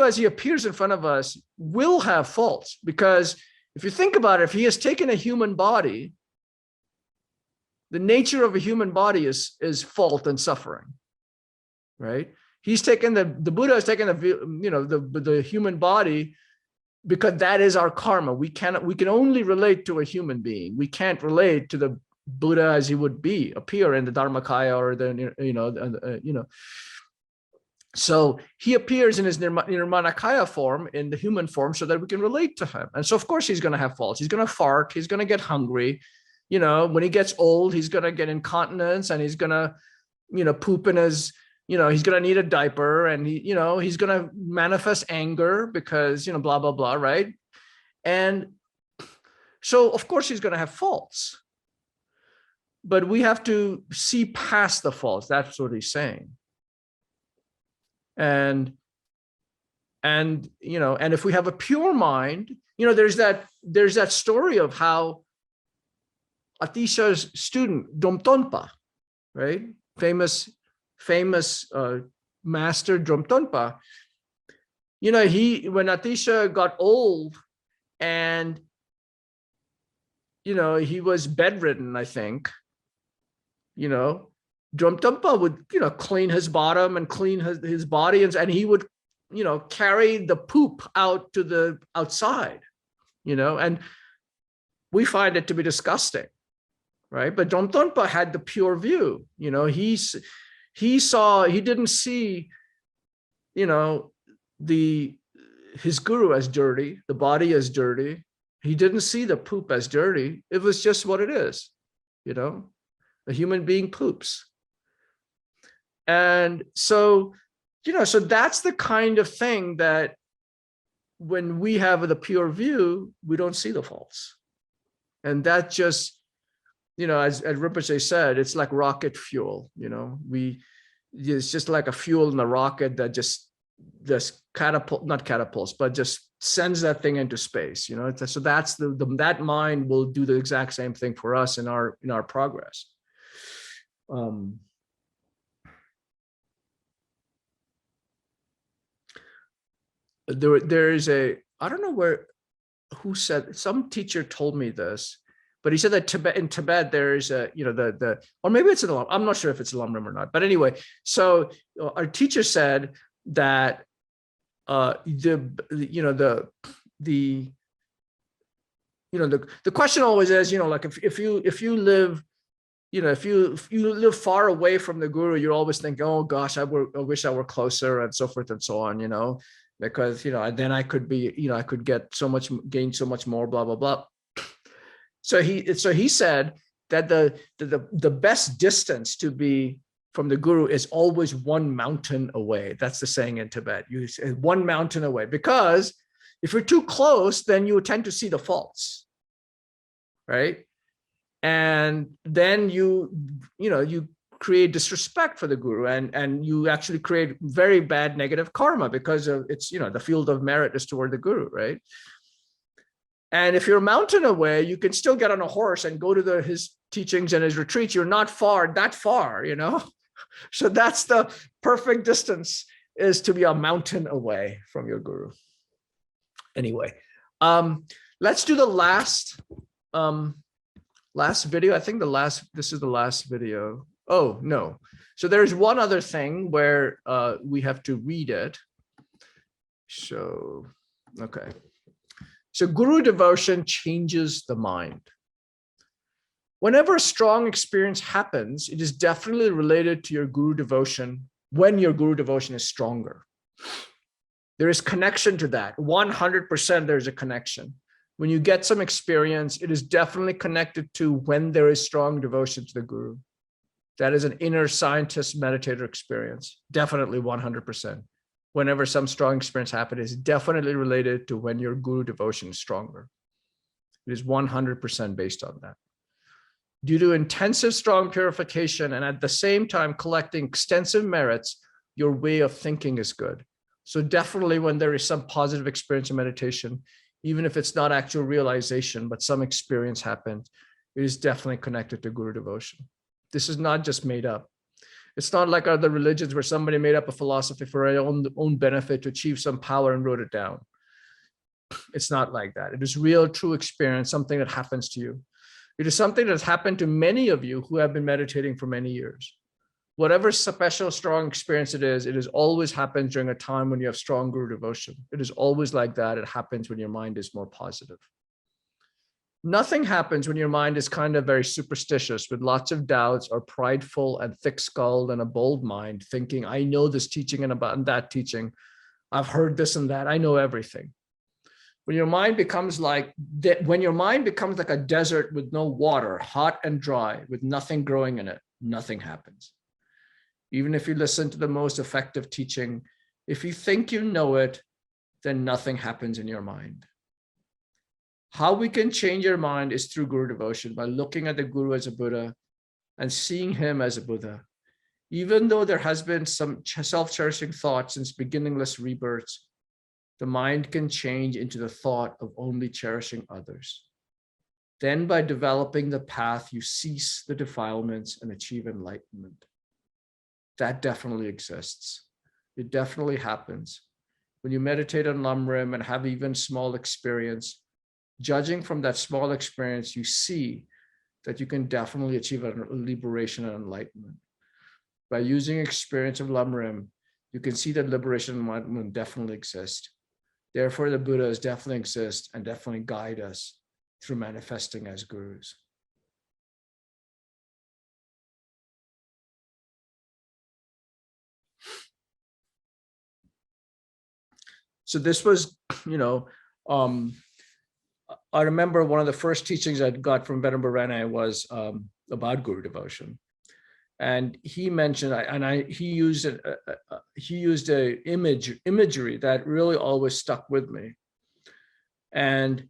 as he appears in front of us will have faults, because if you think about it, if he has taken a human body, the nature of a human body is fault and suffering, right? He's taken the Buddha has taken the human body, because that is our karma. We can only relate to a human being. We can't relate to the Buddha as he would appear in the Dharmakaya or the So he appears in his Nirmanakaya form, in the human form, so that we can relate to him. And so of course he's going to have faults. He's going to fart. He's going to get hungry. You know, when he gets old, he's going to get incontinence, and he's going to, you know, poop in his. You know, he's going to need a diaper, and he's going to manifest anger because, you know, blah, blah, blah. Right. And so, of course, he's going to have faults, but we have to see past the faults. That's what he's saying. And, you know, and if we have a pure mind, you know, there's that story of how Atisha's student, Dromtonpa, right? Famous master Dromtonpa, you know, when Atisha got old and, you know, he was bedridden, I think, you know, Dromtonpa would, you know, clean his bottom and clean his body, and he would, you know, carry the poop out to the outside, you know, and we find it to be disgusting, right? But Dromtonpa had the pure view, you know, he didn't see, you know, his guru as dirty, the body as dirty. He didn't see the poop as dirty. It was just what it is, you know, a human being poops. And so, you know, so that's the kind of thing that when we have the pure view, we don't see the faults. And that just, you know, as Rinpoche said, it's like rocket fuel, you know, it's just like a fuel in the rocket that just not catapults, but just sends that thing into space, you know. So that's that mind will do the exact same thing for us in our progress. There is I don't know who said, some teacher told me this, but he said that in Tibet there is a, you know, or maybe it's an I'm not sure if it's a Lam Rim or not, but anyway, so our teacher said that the question always is, you know, like if you live, you know, if you live far away from the guru, you're always thinking, oh gosh, I wish I were closer, and so forth and so on, you know, because, you know, then I could be, you know, I could gain so much more, blah, blah, blah. So he said that the best distance to be from the guru is always one mountain away. That's the saying in Tibet. You say one mountain away, because if you're too close, then you tend to see the faults, right? And then you create disrespect for the guru, and you actually create very bad negative karma, because of it's, you know, the field of merit is toward the guru, right? And if you're a mountain away, you can still get on a horse and go to his teachings and his retreats. You're not that far, you know? So that's the perfect distance, is to be a mountain away from your guru. Anyway, let's do the last video. I think this is the last video. Oh, no. So there's one other thing where we have to read it. So, okay. So guru devotion changes the mind. Whenever a strong experience happens, it is definitely related to your guru devotion when your guru devotion is stronger. There is connection to that. 100% there's a connection. When you get some experience, it is definitely connected to when there is strong devotion to the guru. That is an inner scientist meditator experience. Definitely 100%. Whenever some strong experience happens, it is definitely related to when your guru devotion is stronger. It is 100% based on that. Due to intensive strong purification and at the same time collecting extensive merits, your way of thinking is good. So definitely when there is some positive experience in meditation, even if it's not actual realization, but some experience happened, it is definitely connected to guru devotion. This is not just made up. It's not like other religions where somebody made up a philosophy for their own benefit to achieve some power and wrote it down. It's not like that. It is real, true experience, something that happens to you. It is something that has happened to many of you who have been meditating for many years. Whatever special, strong experience it is always happens during a time when you have strong guru devotion. It is always like that. It happens when your mind is more positive. Nothing happens when your mind is kind of very superstitious with lots of doubts or prideful and thick-skulled and a bold mind thinking, I know this teaching and about that teaching. I've heard this and that. I know everything. When your mind becomes like a desert with no water, hot and dry, with nothing growing in it, nothing happens. Even if you listen to the most effective teaching, if you think you know it, then nothing happens in your mind. How we can change your mind is through guru devotion, by looking at the guru as a Buddha and seeing him as a Buddha. Even though there has been some self-cherishing thoughts since beginningless rebirths, the mind can change into the thought of only cherishing others. Then by developing the path, you cease the defilements and achieve enlightenment. That definitely exists. It definitely happens. When you meditate on Lamrim and have even small experience, judging from that small experience, you see that you can definitely achieve a liberation and enlightenment. By using experience of Lamrim, you can see that liberation and enlightenment definitely exist. Therefore, the Buddhas definitely exist and definitely guide us through manifesting as gurus. So this was, I remember one of the first teachings I got from Venerable Rene was about guru devotion. And he mentioned, he used a imagery that really always stuck with me. And,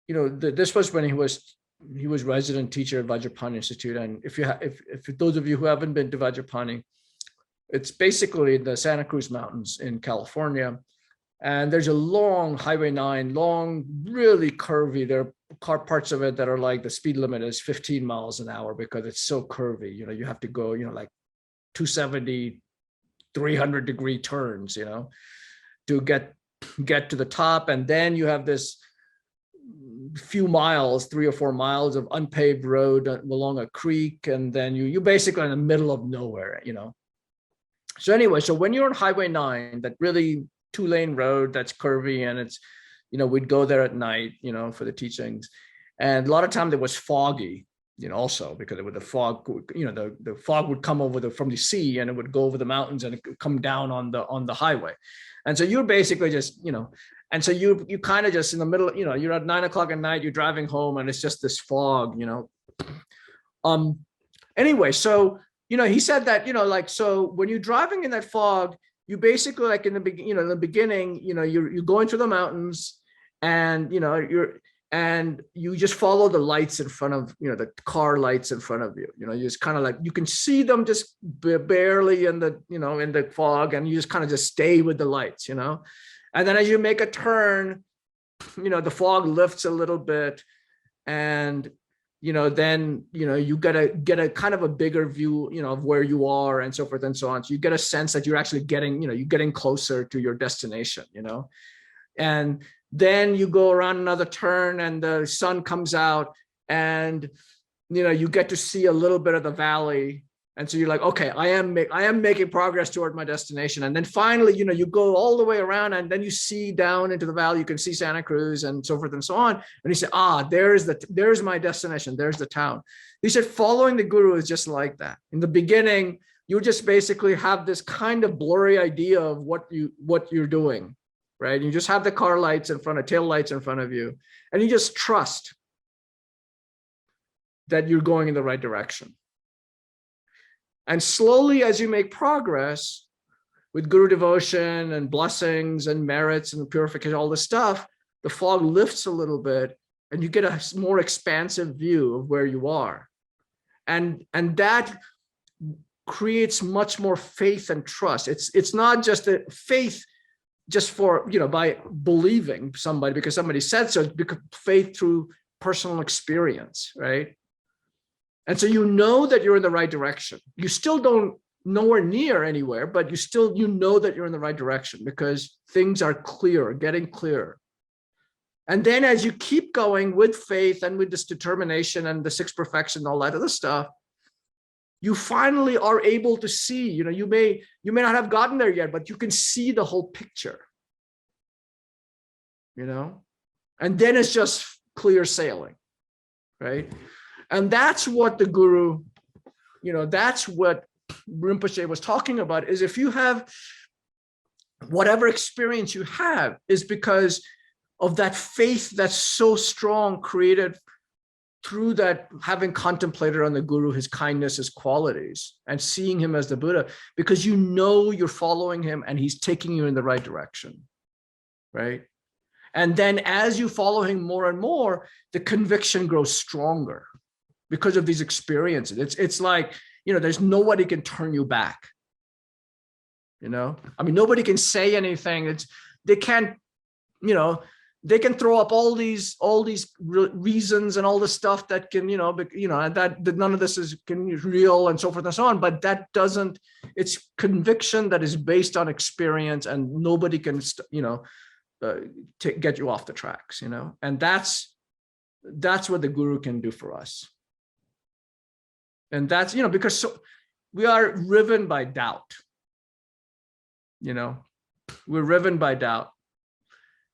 this was when he was resident teacher at Vajrapani Institute. And if those of you who haven't been to Vajrapani, it's basically the Santa Cruz Mountains in California. And there's a long Highway 9, really curvy. There are parts of it that are like the speed limit is 15 miles an hour because it's so curvy. You have to go, like 270, 300-degree turns, to get to the top. And then you have this few miles, 3 or 4 miles of unpaved road along a creek. And then you're basically in the middle of nowhere, So anyway, so when you're on Highway 9, that really 2-lane road that's curvy, and it's, we'd go there at night, for the teachings. And a lot of time it was foggy, also because with the fog, the fog would come over from the sea and it would go over the mountains and it would come down on the highway. And so you're basically just, and so you kind of just in the middle, you're at 9 o'clock at night, you're driving home and it's just this fog, Anyway, so, he said that, so when you're driving in that fog, you basically in the beginning, you're going through the mountains and, you just follow the lights in front of, the car lights in front of you, you just kind of you can see them just barely in the, in the fog, and you just kind of just stay with the lights, and then as you make a turn, the fog lifts a little bit, and then, you get a kind of a bigger view, of where you are and so forth and so on. So you get a sense that you're actually getting, you're getting closer to your destination, and then you go around another turn and the sun comes out and, you get to see a little bit of the valley. And so you're like, okay, I am making progress toward my destination. And then finally, you go all the way around and then you see down into the valley, you can see Santa Cruz and so forth and so on. And he said, there's my destination. There's the town. He said, following the guru is just like that. In the beginning, you just basically have this kind of blurry idea of what you're doing, right? You just have the car lights in front of, tail lights in front of you, and you just trust that you're going in the right direction. And slowly, as you make progress with guru devotion and blessings and merits and purification, all this stuff, the fog lifts a little bit and you get a more expansive view of where you are. And that creates much more faith and trust. It's not just a faith just for, by believing somebody because somebody said so, it's because faith through personal experience, right? And so you know that you're in the right direction. You still don't nowhere near anywhere, but you know that you're in the right direction because things are clear, getting clearer. And then as you keep going with faith and with this determination and the sixth perfection and all that other stuff, you finally are able to see, you may not have gotten there yet, but you can see the whole picture, and then it's just clear sailing, right? And that's what the guru, that's what Rinpoche was talking about, is if you have whatever experience you have is because of that faith that's so strong, created through that, having contemplated on the guru, his kindness, his qualities, and seeing him as the Buddha, because you're following him and he's taking you in the right direction, right? And then as you follow him more and more, the conviction grows stronger because of these experiences. It's like, there's nobody can turn you back. Nobody can say anything. They can't, they can throw up all these reasons and all the stuff that can, that none of this is real and so forth and so on. But that doesn't, it's conviction that is based on experience, and nobody can, get you off the tracks, and that's what the guru can do for us. And that's, because we are riven by doubt, we're riven by doubt.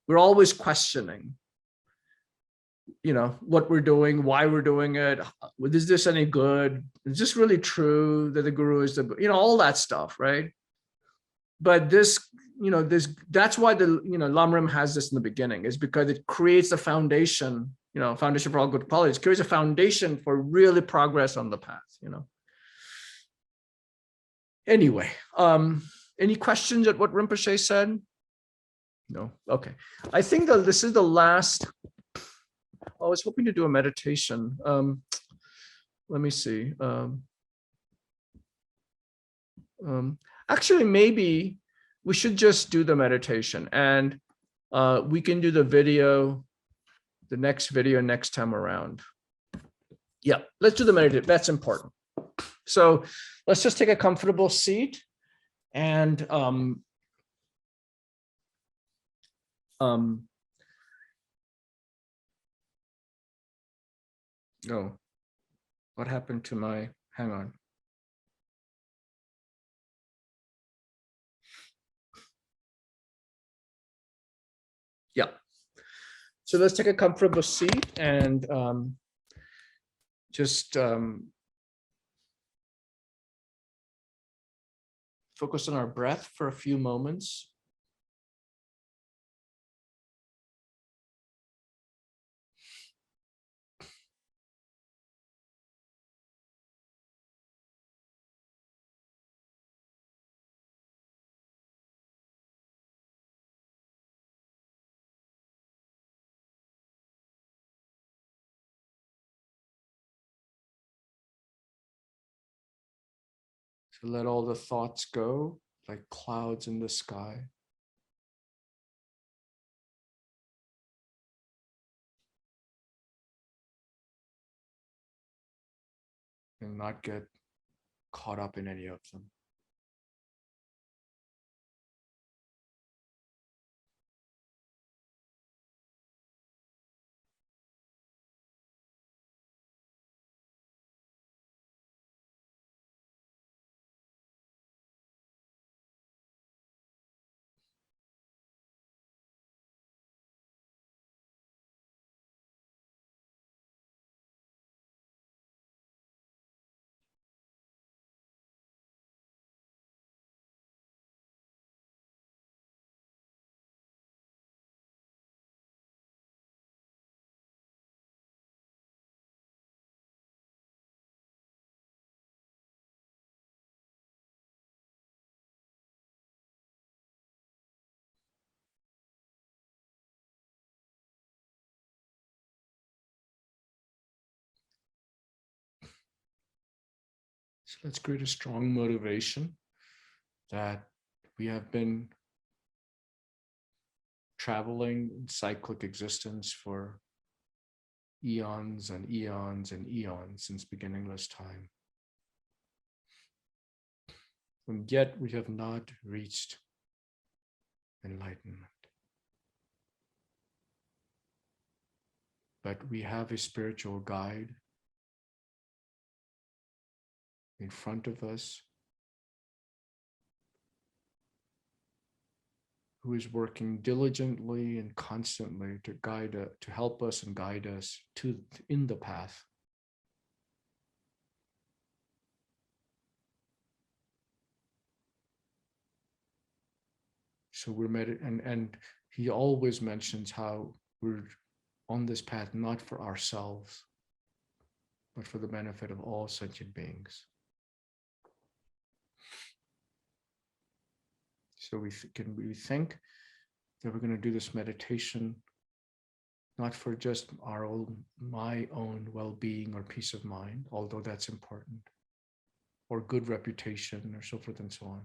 We're always questioning, what we're doing, why we're doing it. Is this any good? Is this really true that the guru is all that stuff, right? But that's why the, Lam Rim has this in the beginning, is because it creates a foundation, foundation for all good qualities, it creates a foundation for really progress on the path, Anyway, any questions at what Rinpoche said? No? Okay. I think that this is the last. I was hoping to do a meditation. Let me see. Actually, maybe we should just do the meditation, and we can do the next video next time around. Yeah, let's do the meditation. That's important. So let's just take a comfortable seat, and oh, what happened to my, hang on. Yeah. So let's take a comfortable seat and just focus on our breath for a few moments. To let all the thoughts go like clouds in the sky. And not get caught up in any of them. So let's create a strong motivation that we have been traveling in cyclic existence for eons and eons and eons since beginningless time. And yet we have not reached enlightenment. But we have a spiritual guide in front of us who is working diligently and constantly to guide us, to help us and guide us in the path. So we're and he always mentions how we're on this path not for ourselves, but for the benefit of all sentient beings. So we think that we're going to do this meditation not for just my own well-being or peace of mind, although that's important, or good reputation or so forth and so on.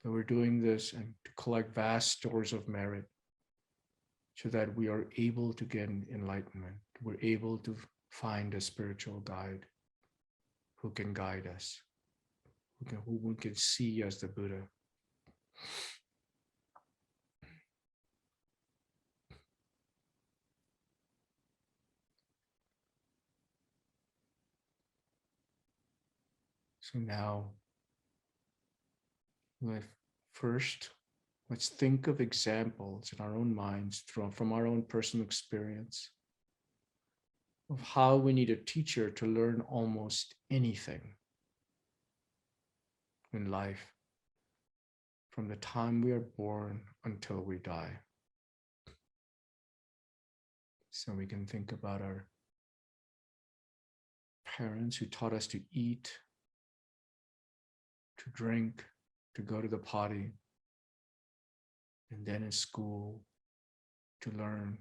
But we're doing this and to collect vast stores of merit so that we are able to get enlightenment. We're able to find a spiritual guide who can guide us, who we can see as the Buddha. So now, let's think of examples in our own minds from our own personal experience of how we need a teacher to learn almost anything in life from the time we are born until we die. So we can think about our parents who taught us to eat, to drink, to go to the potty, and then in school to learn,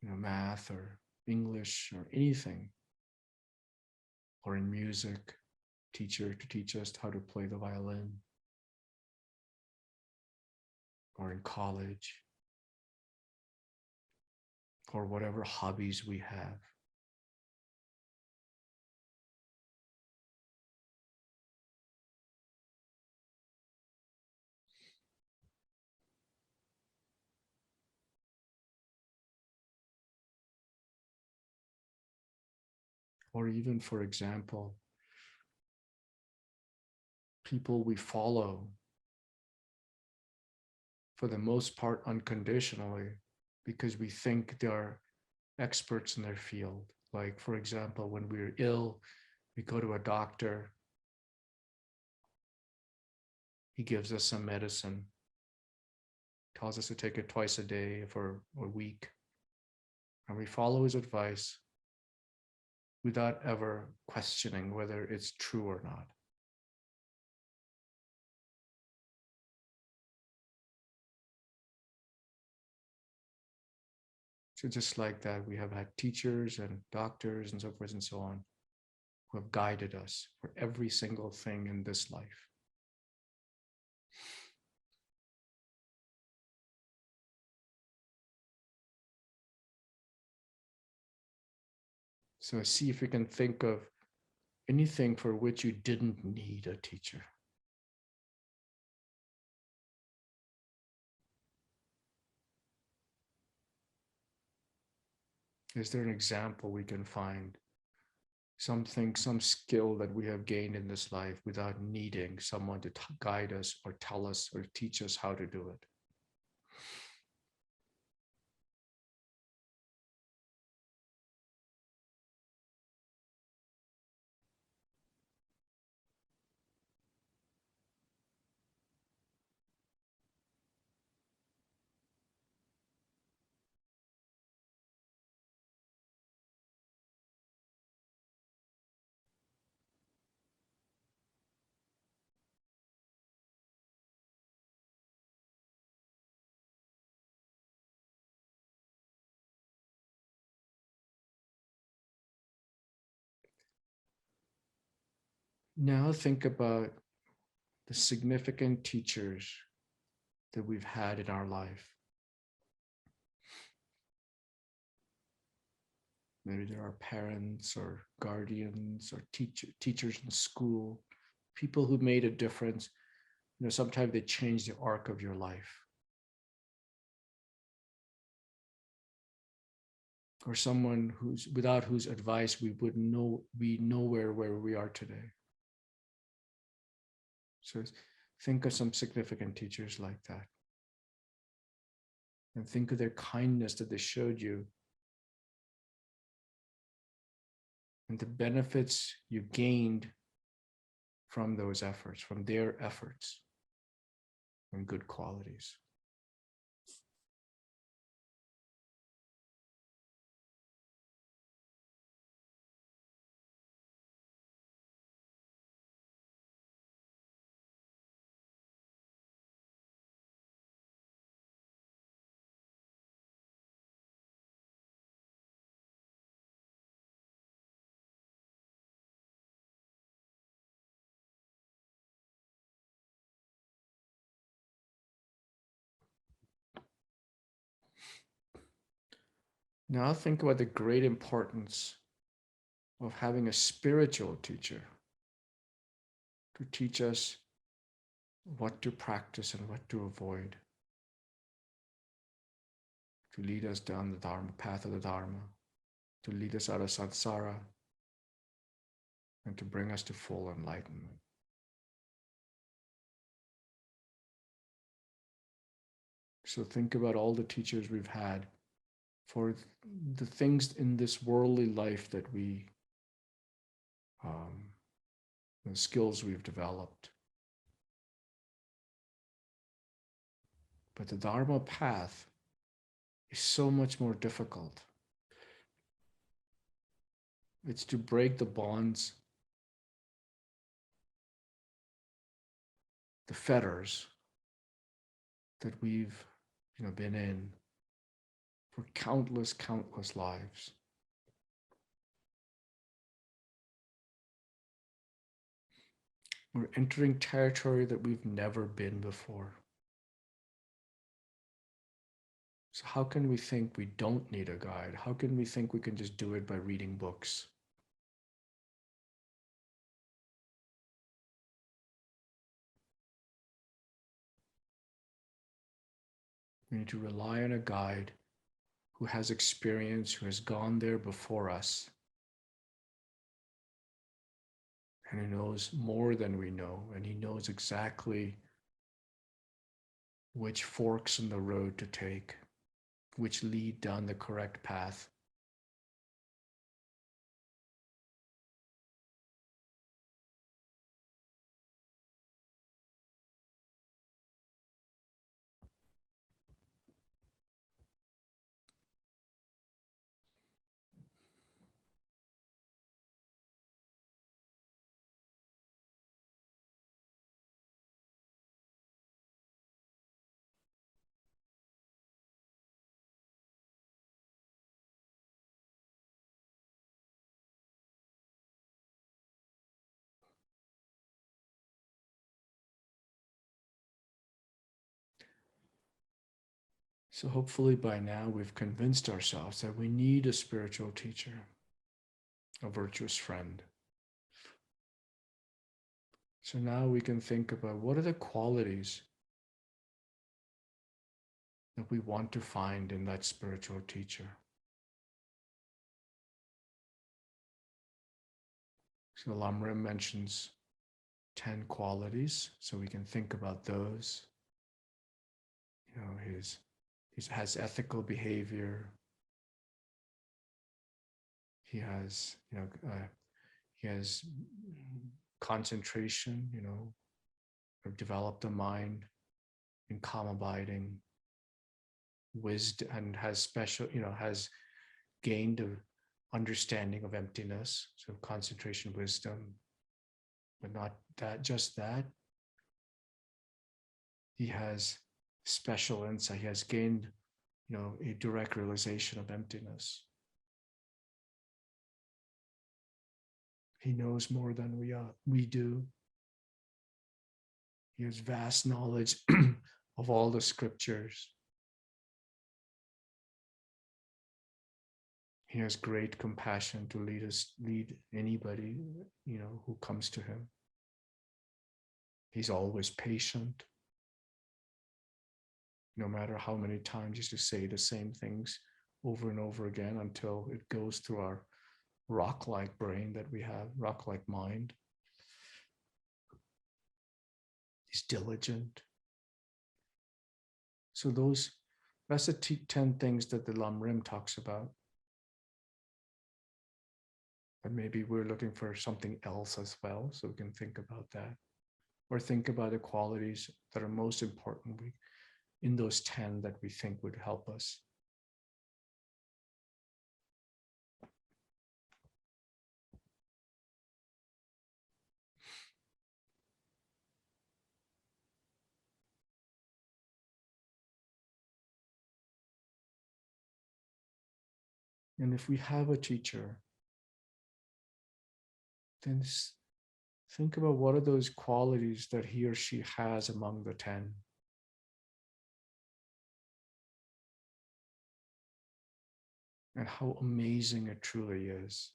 math or English or anything, or in music, teacher to teach us how to play the violin, or in college, or whatever hobbies we have. Or even, for example, people we follow, for the most part unconditionally, because we think they're experts in their field. Like, for example, when we're ill, we go to a doctor, he gives us some medicine, tells us to take it twice a day for a week, and we follow his advice without ever questioning whether it's true or not. So just like that, we have had teachers and doctors and so forth and so on who have guided us for every single thing in this life. So see if we can think of anything for which you didn't need a teacher. Is there an example we can find? Something, some skill that we have gained in this life without needing someone to guide us or tell us or teach us how to do it. Now think about the significant teachers that we've had in our life. Maybe they're our parents or guardians or teachers in school, people who made a difference. You know, sometimes they change the arc of your life. Or someone who's without whose advice we wouldn't be nowhere where we are today. So think of some significant teachers like that. And think of their kindness that they showed you and the benefits you gained from those efforts, from their efforts and good qualities. Now think about the great importance of having a spiritual teacher to teach us what to practice and what to avoid, to lead us down the Dharma, path of the Dharma, to lead us out of samsara, and to bring us to full enlightenment. So think about all the teachers we've had for the things in this worldly life that the skills we've developed. But the Dharma path is so much more difficult. It's to break the bonds, the fetters that we've been in for countless lives. We're entering territory that we've never been before. So how can we think we don't need a guide? How can we think we can just do it by reading books? We need to rely on a guide who has experience, who has gone there before us, and who knows more than we know, and he knows exactly which forks in the road to take, which lead down the correct path. So hopefully by now we've convinced ourselves that we need a spiritual teacher, a virtuous friend. So now we can think about what are the qualities that we want to find in that spiritual teacher. So Lamrim mentions 10 qualities, so we can think about those. He has ethical behavior. He has, he has concentration, developed a mind in calm abiding, wisdom, and has special, has gained an understanding of emptiness, so concentration, wisdom, but not just that. He has special insight. He has gained, a direct realization of emptiness. He knows more than we do. He has vast knowledge of all the scriptures. He has great compassion to lead anybody, who comes to him. He's always patient. No matter how many times you just say the same things over and over again until it goes through our rock-like brain that we have, rock-like mind. He's diligent. So that's the 10 things that the Lam Rim talks about. But maybe we're looking for something else as well, so we can think about that. Or think about the qualities that are most important in those 10 that we think would help us. And if we have a teacher, then think about what are those qualities that he or she has among the 10. And how amazing it truly is.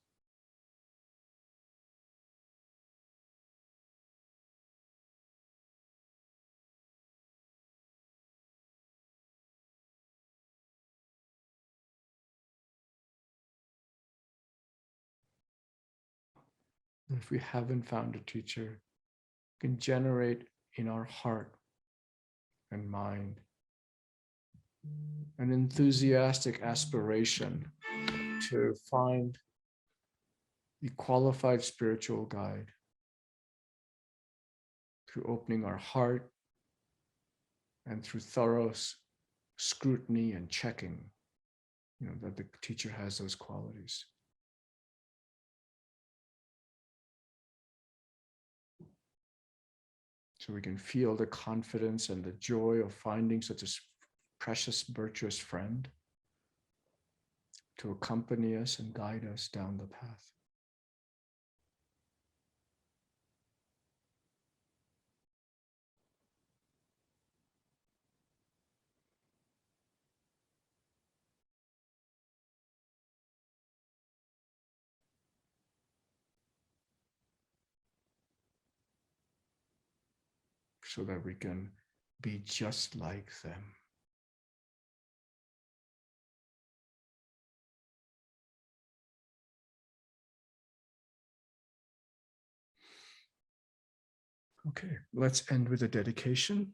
And if we haven't found a teacher, we can generate in our heart and mind an enthusiastic aspiration to find the qualified spiritual guide through opening our heart and through thorough scrutiny and checking, that the teacher has those qualities. So we can feel the confidence and the joy of finding such a precious, virtuous friend to accompany us and guide us down the path. So that we can be just like them. Okay, let's end with a dedication.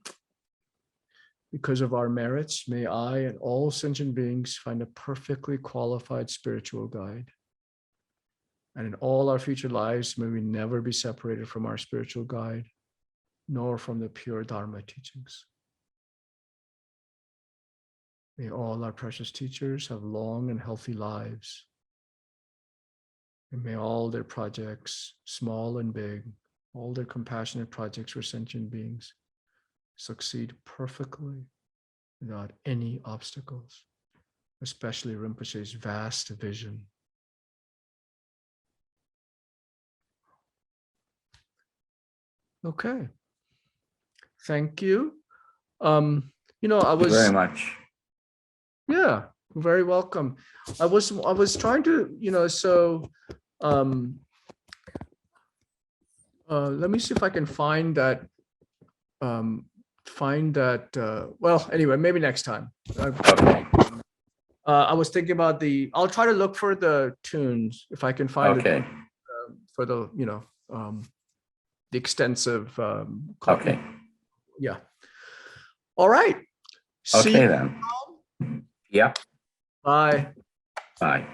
Because of our merits, may I and all sentient beings find a perfectly qualified spiritual guide. And in all our future lives, may we never be separated from our spiritual guide, nor from the pure Dharma teachings. May all our precious teachers have long and healthy lives. And may all their projects, small and big, all their compassionate projects for sentient beings succeed perfectly without any obstacles, especially Rinpoche's vast vision. Okay. Thank you. I was. Thank you very much. Yeah, very welcome. I was trying to, let me see if I can find that. Well, anyway, maybe next time. Okay. I was thinking about I'll try to look for the tunes if I can find Okay. for the, the extensive. Okay. Yeah. All right. See Okay you. then. Yeah. Bye. Bye.